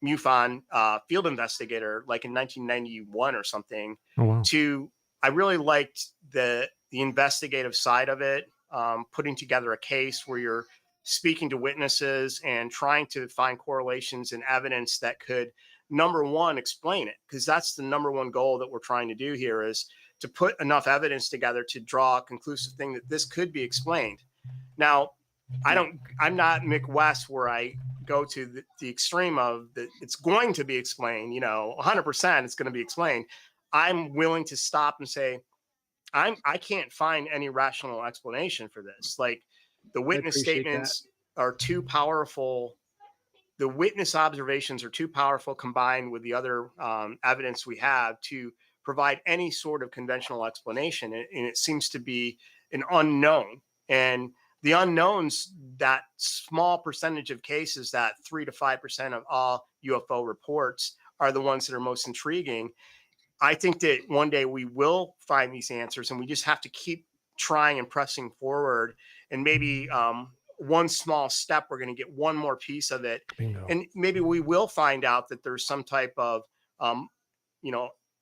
MUFON field investigator, like in 1991 or something. Oh, wow. I really liked the investigative side of it, putting together a case where you're speaking to witnesses and trying to find correlations and evidence that could, number one, explain it, because that's the number one goal that we're trying to do here, is to put enough evidence together to draw a conclusive thing that this could be explained. Now, I'm not Mick West, where I go to the extreme of that it's going to be explained, 100% it's going to be explained. I'm willing to stop and say, I can't find any rational explanation for this. Like, the witness statements are too powerful. The witness observations are too powerful, combined with the other evidence we have, to provide any sort of conventional explanation. And it seems to be an unknown. And the unknowns, that small percentage of cases, that 3 to 5% of all UFO reports, are the ones that are most intriguing. I think that one day we will find these answers, and we just have to keep trying and pressing forward. And maybe one small step, we're going to get one more piece of it. Bingo. And maybe we will find out that there's some type of,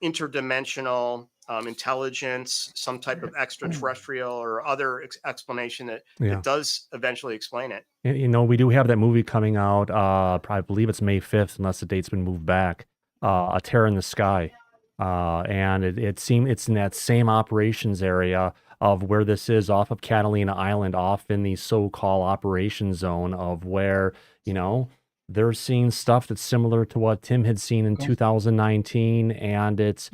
interdimensional intelligence, some type of extraterrestrial or other explanation that does eventually explain it. We do have that movie coming out. I believe it's May 5th, unless the date's been moved back. A Terror in the Sky. And it's in that same operations area of where this is, off of Catalina Island, off in the SOCAL operation zone, of where, they're seeing stuff that's similar to what Tim had seen in 2019. And it's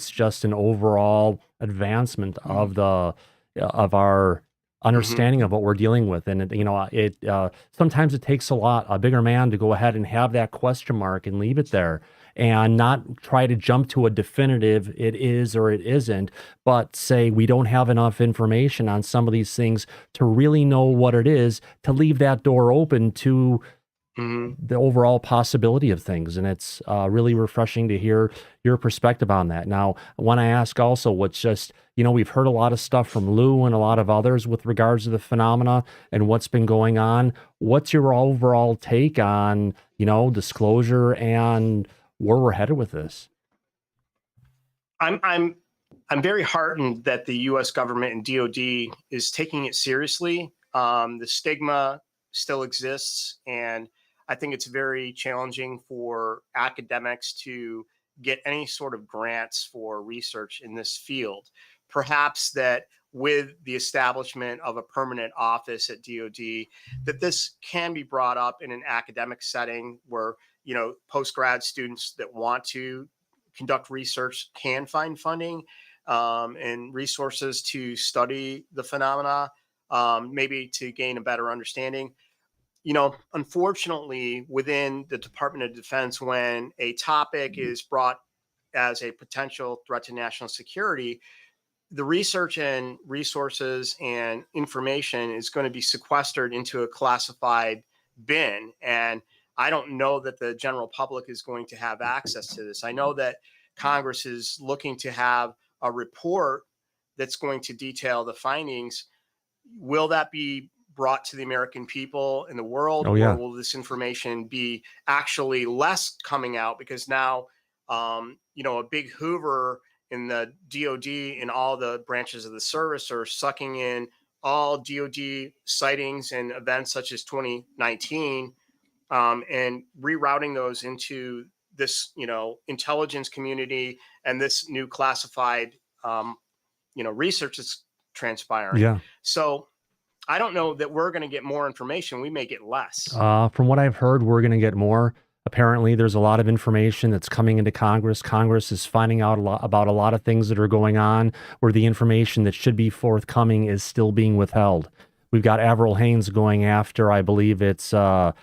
just an overall advancement of our understanding of what we're dealing with. And sometimes it takes a bigger man to go ahead and have that question mark and leave it there, and not try to jump to a definitive it is or it isn't, but say we don't have enough information on some of these things to really know what it is, to leave that door open to the overall possibility of things. And it's really refreshing to hear your perspective on that. Now, I want to ask also, what's just, we've heard a lot of stuff from Lou and a lot of others with regards to the phenomena and what's been going on. What's your overall take on, disclosure and where we're headed with this? I'm very heartened that the U.S. government and DoD is taking it seriously. The stigma still exists, and I think it's very challenging for academics to get any sort of grants for research in this field. Perhaps that with the establishment of a permanent office at DoD, that this can be brought up in an academic setting where, post-grad students that want to conduct research can find funding and resources to study the phenomena, maybe to gain a better understanding. Unfortunately, within the Department of Defense, when a topic is brought as a potential threat to national security, the research and resources and information is going to be sequestered into a classified bin. And I don't know that the general public is going to have access to this. I know that Congress is looking to have a report that's going to detail the findings. Will that be brought to the American people in the world? Oh, yeah. Or will this information be actually less coming out? Because now, a big Hoover in the DOD and all the branches of the service are sucking in all DOD sightings and events such as 2019 and rerouting those into this, intelligence community and this new classified, research that's transpiring. Yeah. So I don't know that we're going to get more information. We may get less. From what I've heard, we're going to get more. Apparently, there's a lot of information that's coming into Congress. Congress is finding out about a lot of things that are going on where the information that should be forthcoming is still being withheld. We've got Avril Haines going after, I believe it's the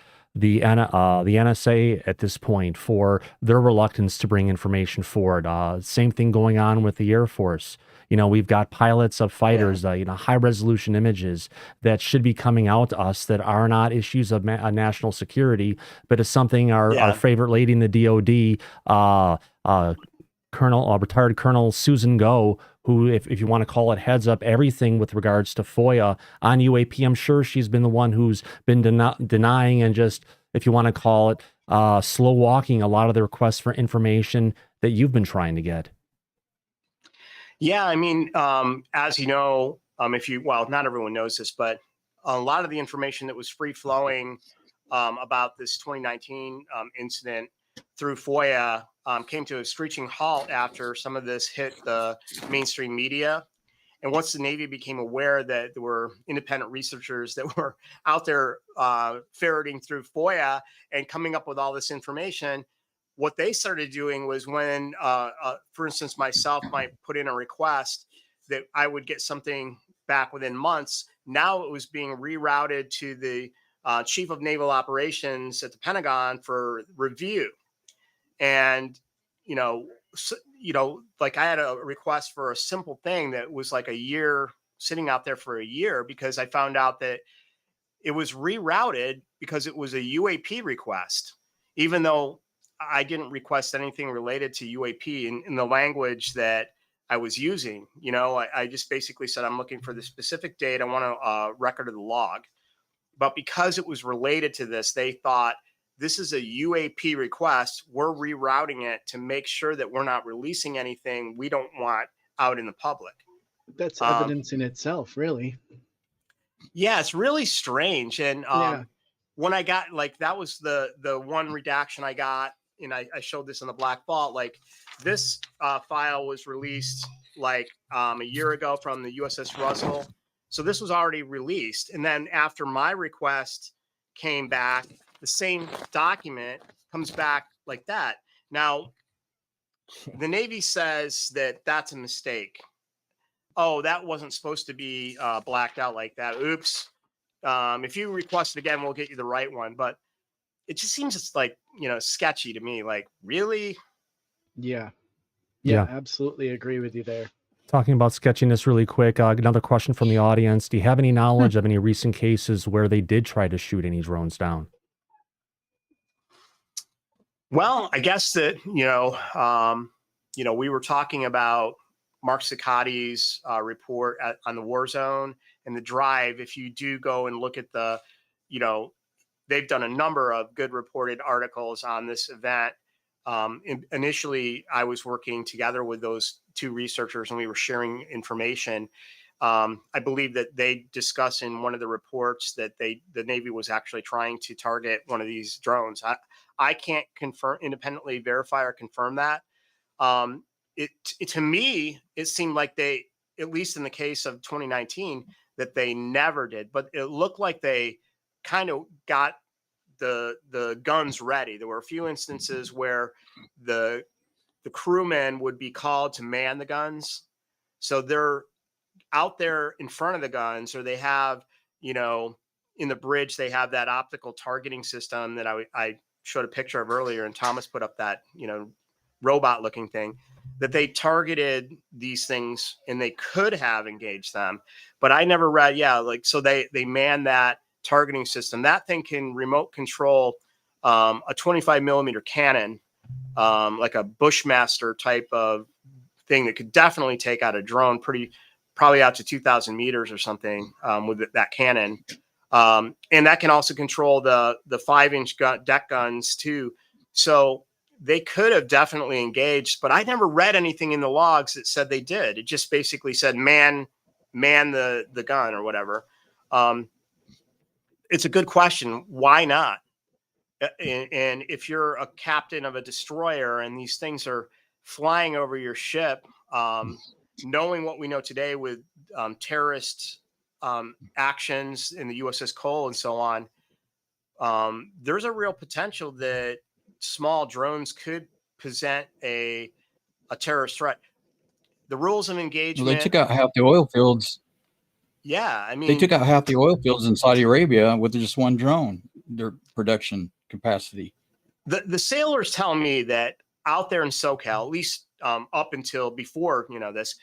NSA at this point for their reluctance to bring information forward. Same thing going on with the Air Force. We've got pilots of fighters, high resolution images that should be coming out to us that are not issues of national security, but is something our favorite lady in the DOD, retired Colonel Susan Go, who, if you want to call it, heads up everything with regards to FOIA on UAP. I'm sure she's been the one who's been denying and just, if you want to call it, slow walking a lot of the requests for information that you've been trying to get. Yeah, I mean, as you know, not everyone knows this, but a lot of the information that was free flowing about this 2019 incident through FOIA came to a screeching halt after some of this hit the mainstream media. And once the Navy became aware that there were independent researchers that were out there ferreting through FOIA and coming up with all this information, what they started doing was when, for instance, myself might put in a request that I would get something back within months. Now it was being rerouted to the Chief of Naval Operations at the Pentagon for review. And, like I had a request for a simple thing that was like a year sitting out there for a year because I found out that it was rerouted because it was a UAP request, even though I didn't request anything related to UAP in the language that I was using. I just basically said, I'm looking for the specific date. I want a record of the log. But because it was related to this, they thought this is a UAP request. We're rerouting it to make sure that we're not releasing anything we don't want out in the public. That's evidence in itself, really. Yeah, it's really strange. And when I got, that was the one redaction I got, and I showed this in the Black Vault, this file was released a year ago from the USS Russell. So this was already released. And then after my request came back, the same document comes back like that. Now, the Navy says that that's a mistake. Oh, that wasn't supposed to be blacked out like that. Oops. If you request it again, we'll get you the right one. But it just seems sketchy to me. Really? Yeah, absolutely agree with you there. Talking about sketchiness really quick, another question from the audience. Do you have any knowledge of any recent cases where they did try to shoot any drones down? Well, I guess that, we were talking about Mark Cicotti's report on the war zone and the drive. If you do go and look at they've done a number of good reported articles on this event. Initially, I was working together with those two researchers and we were sharing information. I believe that they discuss in one of the reports that the Navy was actually trying to target one of these drones. I can't independently verify or confirm that. To me, it seemed like they, at least in the case of 2019, that they never did, but it looked like they kind of got the guns ready. There were a few instances where the crewmen would be called to man the guns. So they're out there in front of the guns, or they have, in the bridge, they have that optical targeting system that I showed a picture of earlier, and Thomas put up that, robot looking thing. that they targeted these things and they could have engaged them. But I never read, like, so they manned that targeting system. That thing can remote control a 25 millimeter cannon, like a Bushmaster type of thing that could definitely take out a drone probably out to 2,000 meters or something with that cannon. And that can also control the 5-inch deck guns too. So they could have definitely engaged, but I never read anything in the logs that said they did. It just basically said man the gun or whatever. It's a good question. Why not? And if you're a captain of a destroyer and these things are flying over your ship, knowing what we know today with terrorist actions in the USS Cole and so on, there's a real potential that small drones could present a terrorist threat. The rules of engagement. Well, they took out half the oil fields. Yeah, I mean, they took out half the oil fields in Saudi Arabia with just one drone. Their production capacity. The sailors tell me that out there in SoCal, at least up until before this,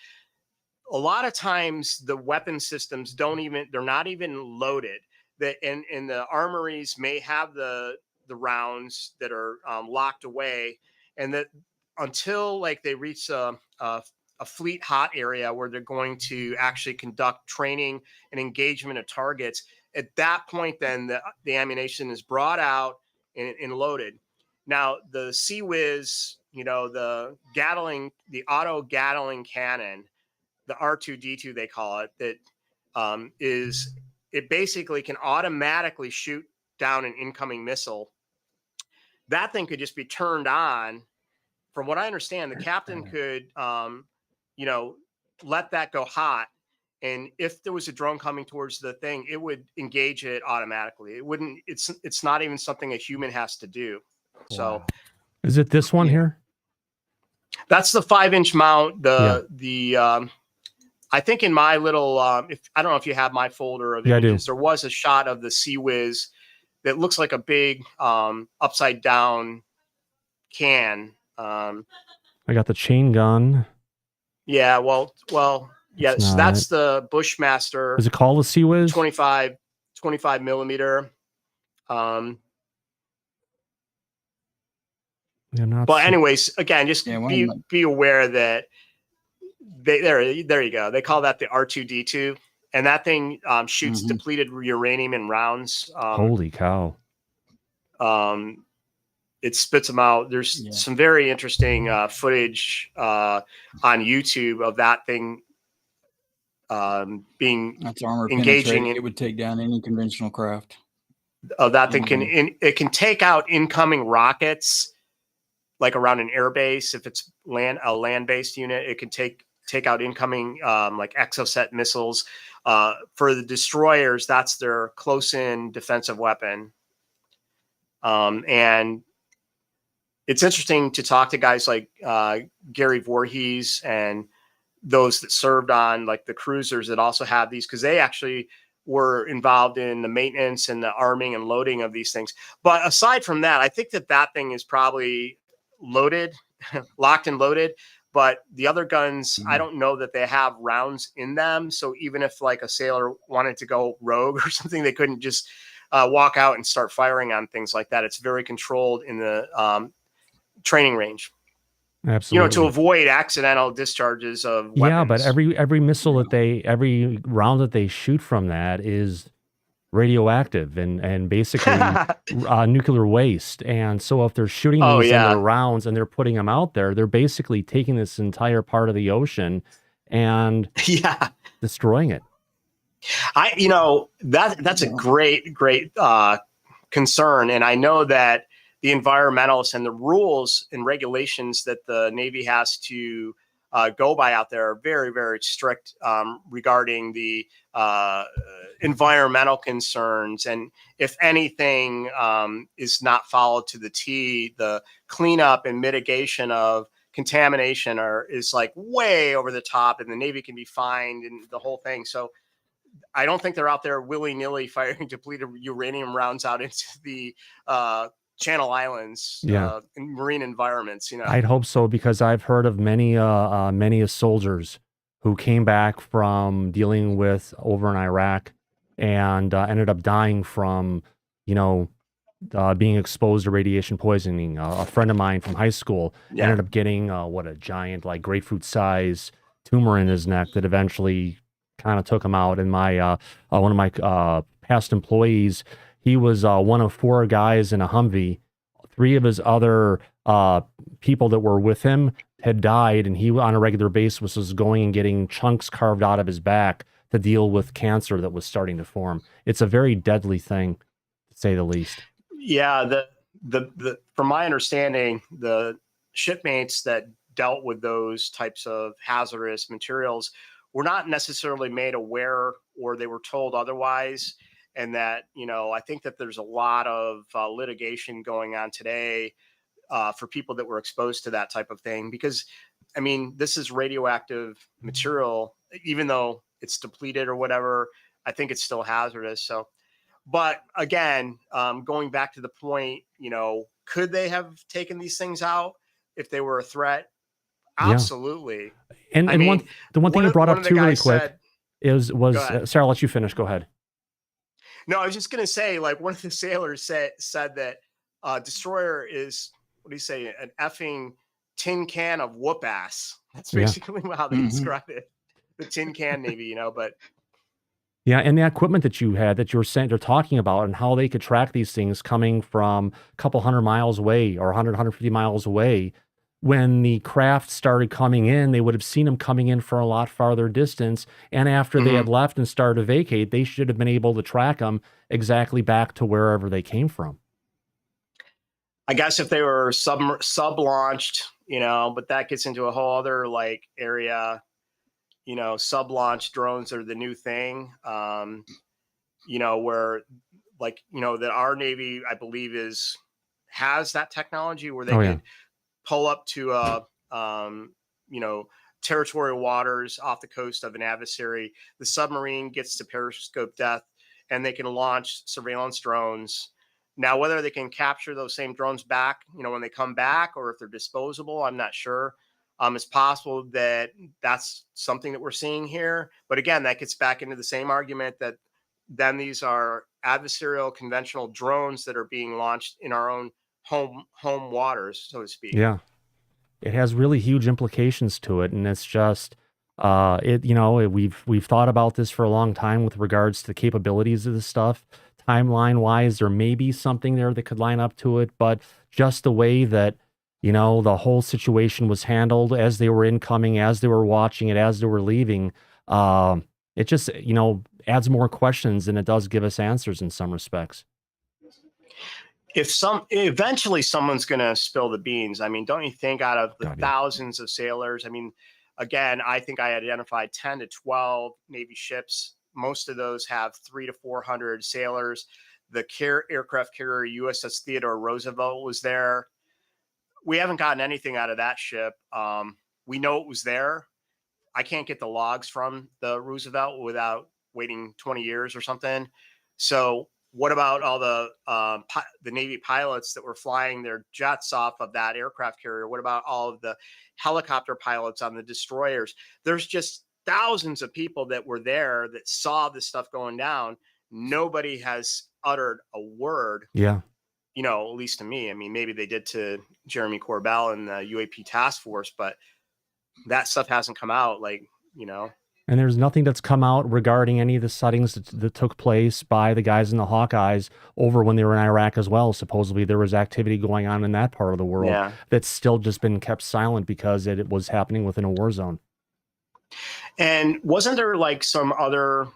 a lot of times the weapon systems they're not even loaded. That and the armories may have the rounds that are locked away, and that until like they reach a fleet hot area where they're going to actually conduct training and engagement of targets. At that point, then the ammunition is brought out and loaded. Now the CWIS, the auto Gatling cannon, the R2D2 they call it, that it basically can automatically shoot down an incoming missile. That thing could just be turned on. From what I understand, the captain could, let that go hot. And if there was a drone coming towards the thing, it would engage it automatically. It wouldn't, it's not even something a human has to do. Wow. So is it this one here? That's the 5-inch mount. I think in my little, I don't know if you have my folder of images, there was a shot of the CWIS that looks like a big upside down can. I got the chain gun. Yeah, well, yes, that's the Bushmaster. Is it called a CWIS? 25 millimeter. But anyways, again, just be aware that there you go. They call that the R2D2, and that thing shoots depleted uranium in rounds. Holy cow! It spits them out. There's some very interesting footage on YouTube of that thing that's armor engaging. It would take down any conventional craft. That thing it can take out incoming rockets, like around an airbase. If it's a land-based unit, it can take out incoming like exocet missiles. For the destroyers, that's their close-in defensive weapon. And it's interesting to talk to guys like Gary Voorhees and those that served on like the cruisers that also have these, because they actually were involved in the maintenance and the arming and loading of these things. But aside from that, I think that thing is probably loaded, locked and loaded. But the other guns, I don't know that they have rounds in them. So even if like a sailor wanted to go rogue or something, they couldn't just walk out and start firing on things like that. It's very controlled in the training range. Absolutely. To avoid accidental discharges of weapons. Yeah, but every missile every round that they shoot from that is radioactive and basically nuclear waste. And so if they're shooting these into rounds and they're putting them out there, they're basically taking this entire part of the ocean and destroying it. That's a great concern. And I know that the environmentalists and the rules and regulations that the Navy has to go by out there are very, very strict regarding the environmental concerns. And if anything is not followed to the T, the cleanup and mitigation of contamination is like way over the top, and the Navy can be fined and the whole thing. So I don't think they're out there willy-nilly firing depleted uranium rounds out into the Channel Islands, in marine environments, I'd hope so, because I've heard of many soldiers who came back from dealing with over in Iraq and ended up dying from, being exposed to radiation poisoning. A friend of mine from high school ended up getting a giant, like grapefruit size tumor in his neck that eventually kind of took him out. And my one of my past employees, he was one of 4 guys in a Humvee. 3 of his other people that were with him had died, and he on a regular basis was going and getting chunks carved out of his back to deal with cancer that was starting to form. It's a very deadly thing, to say the least. Yeah, the from my understanding, the shipmates that dealt with those types of hazardous materials were not necessarily made aware, or they were told otherwise. And that, I think that there's a lot of litigation going on today for people that were exposed to that type of thing, because, I mean, this is radioactive material, even though it's depleted or whatever, I think it's still hazardous. So, but again, going back to the point, could they have taken these things out if they were a threat? Absolutely. And the one thing you brought up too really quick was Sarah, I'll let you finish. Go ahead. No, I was just going to say, like, one of the sailors said that destroyer is, what do you say, an effing tin can of whoop ass. That's basically how they describe it. The tin can Navy, but. Yeah, and the equipment that you had, that you were saying, they're talking about, and how they could track these things coming from a couple 100 miles away, or 150 miles away. When the craft started coming in, they would have seen them coming in from a lot farther distance. And after they had left and started to vacate, they should have been able to track them exactly back to wherever they came from. I guess if they were sub-launched, but that gets into a whole other area. Sub-launch drones are the new thing. Where that our Navy, I believe, has that technology where they could pull up to territorial waters off the coast of an adversary. The submarine gets to periscope depth, and they can launch surveillance drones. Now, whether they can capture those same drones back, when they come back, or if they're disposable, I'm not sure. It's possible that that's something that we're seeing here. But again, that gets back into the same argument that then these are adversarial conventional drones that are being launched in our own home waters, so to speak. Yeah, it has really huge implications to it, and it's just we've thought about this for a long time with regards to the capabilities of this stuff. Timeline wise, there may be something there that could line up to it, but just the way that the whole situation was handled as they were incoming, as they were watching it, as they were leaving, it just adds more questions than it does give us answers in some respects. Eventually someone's going to spill the beans. I mean, don't you think, out of the thousands of sailors? I mean, again, I think I identified 10 to 12 Navy ships. Most of those have 300 to 400 sailors. The aircraft carrier USS Theodore Roosevelt was there. We haven't gotten anything out of that ship. We know it was there. I can't get the logs from the Roosevelt without waiting 20 years or something. So what about all the Navy pilots that were flying their jets off of that aircraft carrier? What about all of the helicopter pilots on the destroyers? There's just thousands of people that were there that saw this stuff going down. Nobody has uttered a word. Yeah. At least to me. I mean, maybe they did to Jeremy Corbell and the UAP task force, but that stuff hasn't come out, And there's nothing that's come out regarding any of the sightings that took place by the guys in the Hawkeyes over when they were in Iraq as well. Supposedly there was activity going on in that part of the world that's still just been kept silent because it was happening within a war zone. And wasn't there some other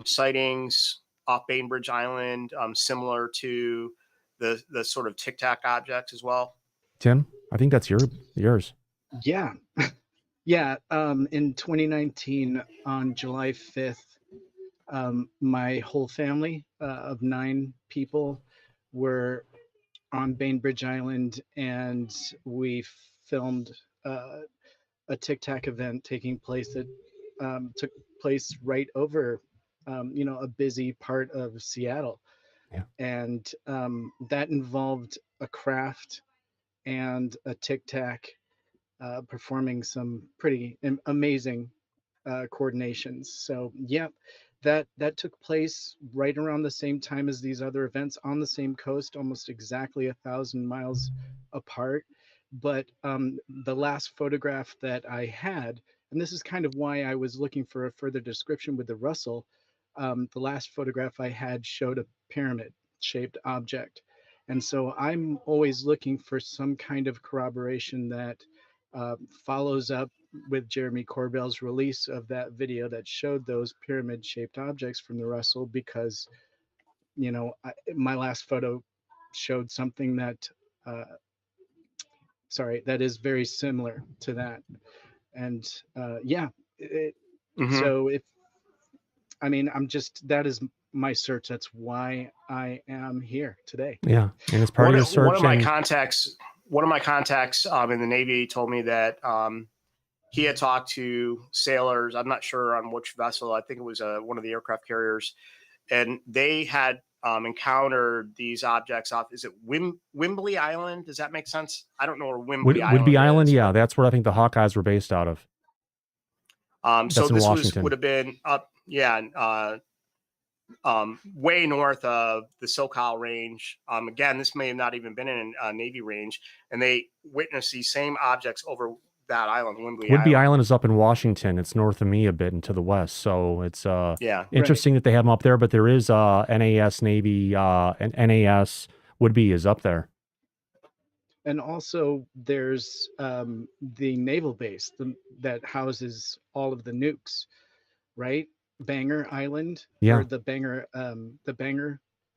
sightings off Bainbridge Island, similar to the sort of Tic Tac objects as well? Tim, I think that's yours. Yeah. Yeah. In 2019, on July 5th, my whole family of 9 people were on Bainbridge Island, and we filmed a Tic Tac event taking place that took place right over, a busy part of Seattle. Yeah. And that involved a craft and a tic tac performing some pretty amazing coordinations. So yeah, that took place right around the same time as these other events on the same coast, almost exactly 1,000 miles apart. But the last photograph that I had, and this is kind of why I was looking for a further description with the Russell. The last photograph I had showed a pyramid shaped object. And so I'm always looking for some kind of corroboration that follows up with Jeremy Corbell's release of that video that showed those pyramid shaped objects from the Russell, because, you know, my last photo showed something that, that is very similar to that. And yeah, so if, I mean, that is my search. That's why I am here today. Yeah. And it's part of your search. One of my contacts in the Navy told me that he had talked to sailors. I'm not sure on which vessel. I think it was one of the aircraft carriers, and they had encountered these objects off. Is it Wimbley Island? Does that make sense? I don't know where Wimbley Island. is. Yeah, that's where I think the Hawkeyes were based out of. So this would have been up, way north of the SOCAL range. Again, this may have not even been in a Navy range, and they witnessed these same objects over that island, Whidbey Island is up in Washington. It's north of me a bit and to the west. So it's interesting that they have them up there, but there is NAS Navy, and NAS Whidbey is up there. And also there's the naval base that houses all of the nukes, right? Banger Island, or the Banger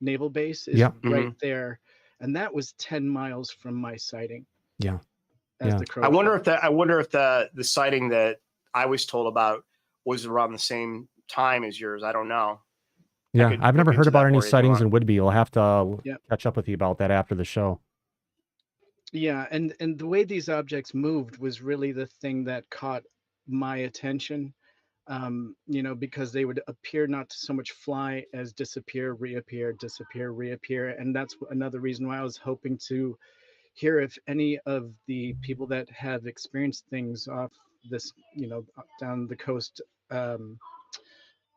naval base is right there. And that was 10 miles from my sighting. Yeah. I wonder if the sighting that I was told about was around the same time as yours. I don't know. Yeah, I've never heard about any sightings in Whidbey. We'll have to catch up with you about that after the show. Yeah, and the way these objects moved was really the thing that caught my attention. You know, because they would appear not to so much fly as disappear, reappear, disappear, reappear. And that's another reason why I was hoping to hear if any of the people that have experienced things off this, you know, down the coast,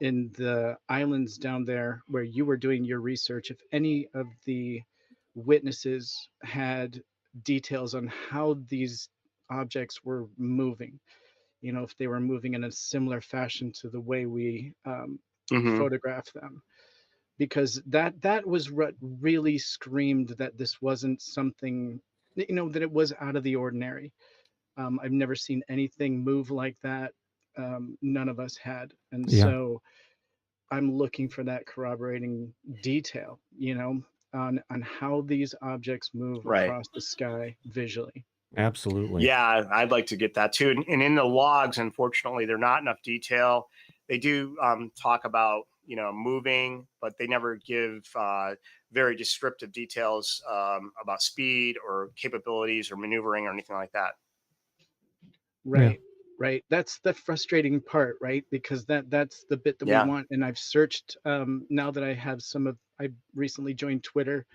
in the islands down there where you were doing your research, if any of the witnesses had details on how these objects were moving, you know, if they were moving in a similar fashion to the way we photograph them. Because that was what really screamed that this wasn't something, you know, that it was out of the ordinary. I've never seen anything move like that. None of us had. And so I'm looking for that corroborating detail, you know, on how these objects move across the sky visually. Absolutely. Yeah, I'd like to get that too. And in the logs, unfortunately, they're not enough detail. They do talk about, you know, moving, but they never give very descriptive details about speed or capabilities or maneuvering or anything like that. Right. Right. That's the frustrating part, right? Because that's the bit that we want. And I've searched now that I recently joined Twitter,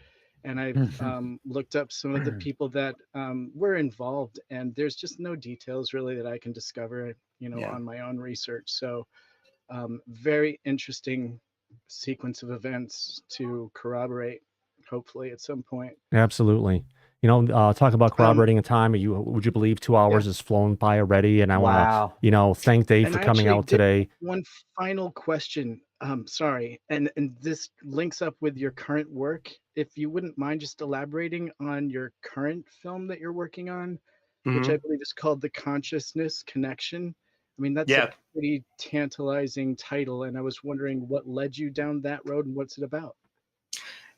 and I've looked up some of the people that were involved, and there's just no details really that I can discover, you know, on my own research. So very interesting sequence of events to corroborate, hopefully at some point. Absolutely. You know, talk about corroborating a time. Would you believe 2 hours has flown by already? And I want to, you know, thank Dave for coming out today. One final question. Sorry, and this links up with your current work. If you wouldn't mind just elaborating on your current film that you're working on, which I believe is called The Consciousness Connection. I mean, that's a pretty tantalizing title, and I was wondering what led you down that road and what's it about?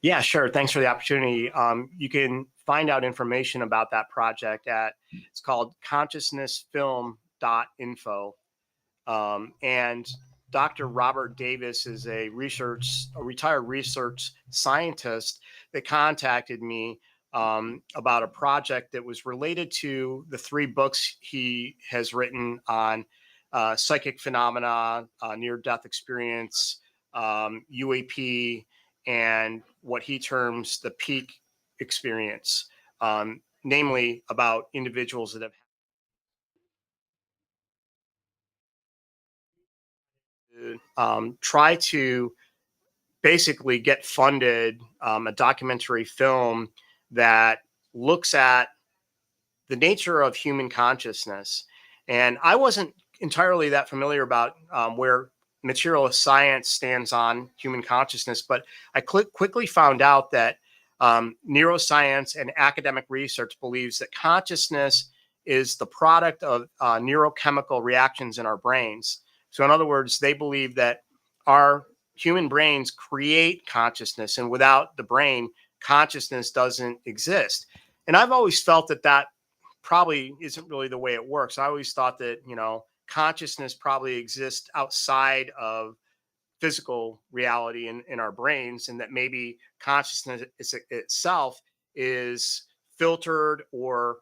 Yeah, sure. Thanks for the opportunity. You can find out information about that project it's called consciousnessfilm.info. And Dr. Robert Davis is a retired research scientist that contacted me about a project that was related to the 3 books he has written on psychic phenomena, near-death experience, UAP, and what he terms the peak experience, namely about individuals that have try to basically get funded a documentary film that looks at the nature of human consciousness. And I wasn't entirely that familiar about where materialist science stands on human consciousness, but I quickly found out that neuroscience and academic research believes that consciousness is the product of neurochemical reactions in our brains. So in other words, they believe that our human brains create consciousness, and without the brain, consciousness doesn't exist. And I've always felt that that probably isn't really the way it works. I always thought that, consciousness probably exists outside of physical reality in our brains, and that maybe consciousness itself is filtered or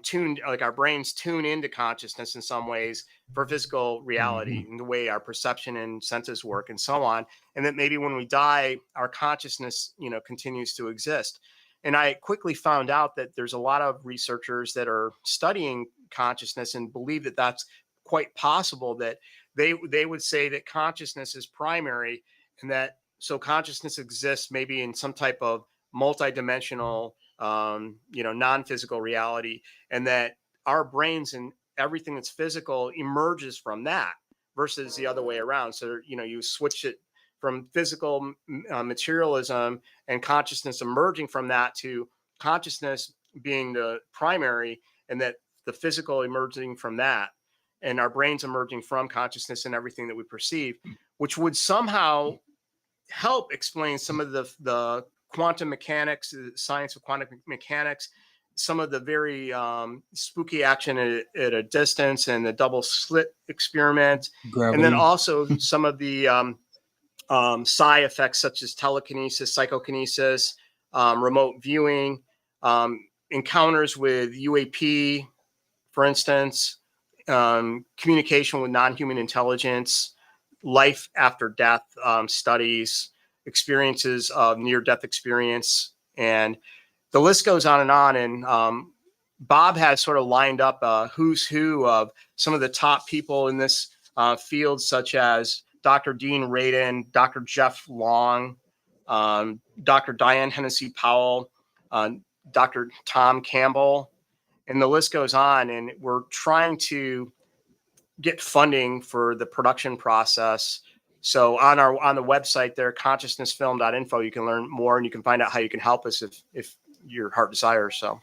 tuned, like our brains tune into consciousness in some ways for physical reality and the way our perception and senses work and so on. And that maybe when we die, our consciousness, continues to exist. And I quickly found out that there's a lot of researchers that are studying consciousness and believe that that's quite possible, that they would say that consciousness is primary, and that so consciousness exists maybe in some type of multidimensional, non-physical reality, and that our brains and everything that's physical emerges from that versus the other way around. So, you switch it from physical materialism and consciousness emerging from that to consciousness being the primary, and that the physical emerging from that, and our brains emerging from consciousness and everything that we perceive, which would somehow help explain some of the quantum mechanics, the science of quantum mechanics, some of the very spooky action at a distance, and the double slit experiment. Gravity. And then also some of the psi effects such as telekinesis, psychokinesis, remote viewing, encounters with UAP, for instance, communication with non-human intelligence, life after death studies, experiences of near-death experience, and the list goes on. And Bob has sort of lined up a who's who of some of the top people in this field, such as Dr. Dean Radin, Dr. Jeff Long, Dr. Diane Hennessy Powell, Dr. Tom Campbell, and the list goes on. And we're trying to get funding for the production process. So on the website there, consciousnessfilm.info, you can learn more, and you can find out how you can help us if your heart desires. So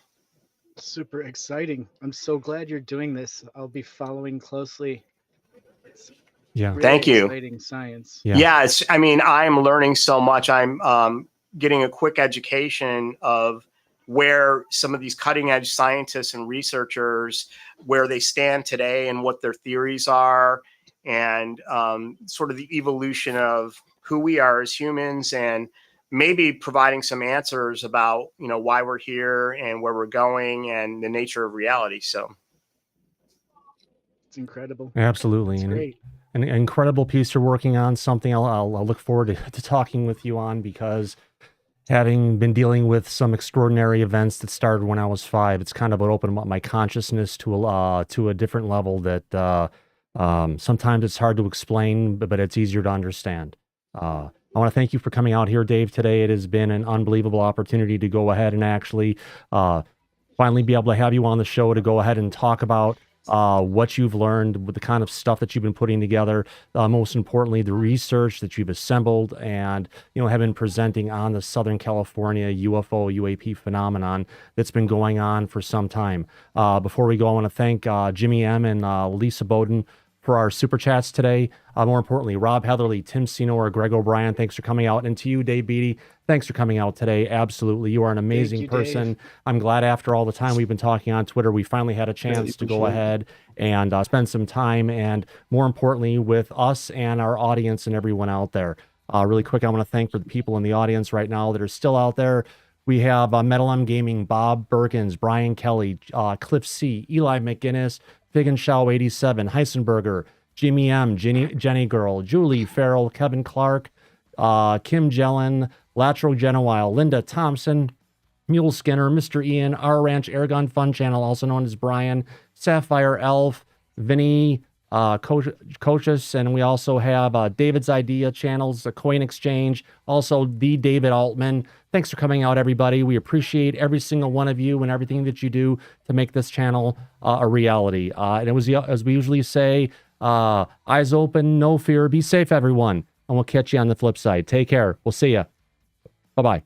super exciting. I'm so glad you're doing this. I'll be following closely. Yeah. Really Thank you. Exciting science. Yeah. I'm learning so much. I'm getting a quick education of where some of these cutting edge scientists and researchers, where they stand today and what their theories are, and sort of the evolution of who we are as humans, and maybe providing some answers about, why we're here and where we're going and the nature of reality. So it's incredible. Absolutely. It's great. An incredible piece you're working on, something I'll look forward to talking with you on, because having been dealing with some extraordinary events that started when I was 5, it's kind of opened up my consciousness to a different level that sometimes it's hard to explain, but it's easier to understand. I want to thank you for coming out here, Dave, today. It has been an unbelievable opportunity to go ahead and actually finally be able to have you on the show to go ahead and talk about what you've learned with the kind of stuff that you've been putting together, most importantly, the research that you've assembled and, have been presenting on the Southern California UAP phenomenon that's been going on for some time. Before we go, I want to thank Jimmy M. and Lisa Bowden for our super chats today. More importantly, Rob Heatherly, Tim Senor, Greg O'Brien, thanks for coming out. And to you, Dave Beaty, thanks for coming out today. Absolutely. You are an amazing person. Dave. I'm glad after all the time we've been talking on Twitter, we finally had a chance to go ahead and spend some time, and more importantly, with us and our audience and everyone out there. Really quick, I want to thank for the people in the audience right now that are still out there. We have Metal M Gaming, Bob Berkins, Brian Kelly, Cliff C, Eli McGinnis, Fig and Shaw 87, Heisenberger, Jimmy M, Jenny Girl, Julie Farrell, Kevin Clark, Kim Jellen, Latro Genowile, Linda Thompson, Mule Skinner, Mr. Ian, Our Ranch Airgun Fun Channel, also known as Brian, Sapphire Elf, Vinny, Coaches, and we also have David's Idea channels, the Coin Exchange, also the David Altman. Thanks for coming out, everybody. We appreciate every single one of you and everything that you do to make this channel a reality. And it was, as we usually say, eyes open, no fear, be safe, everyone. And we'll catch you on the flip side. Take care. We'll see you. Bye-bye.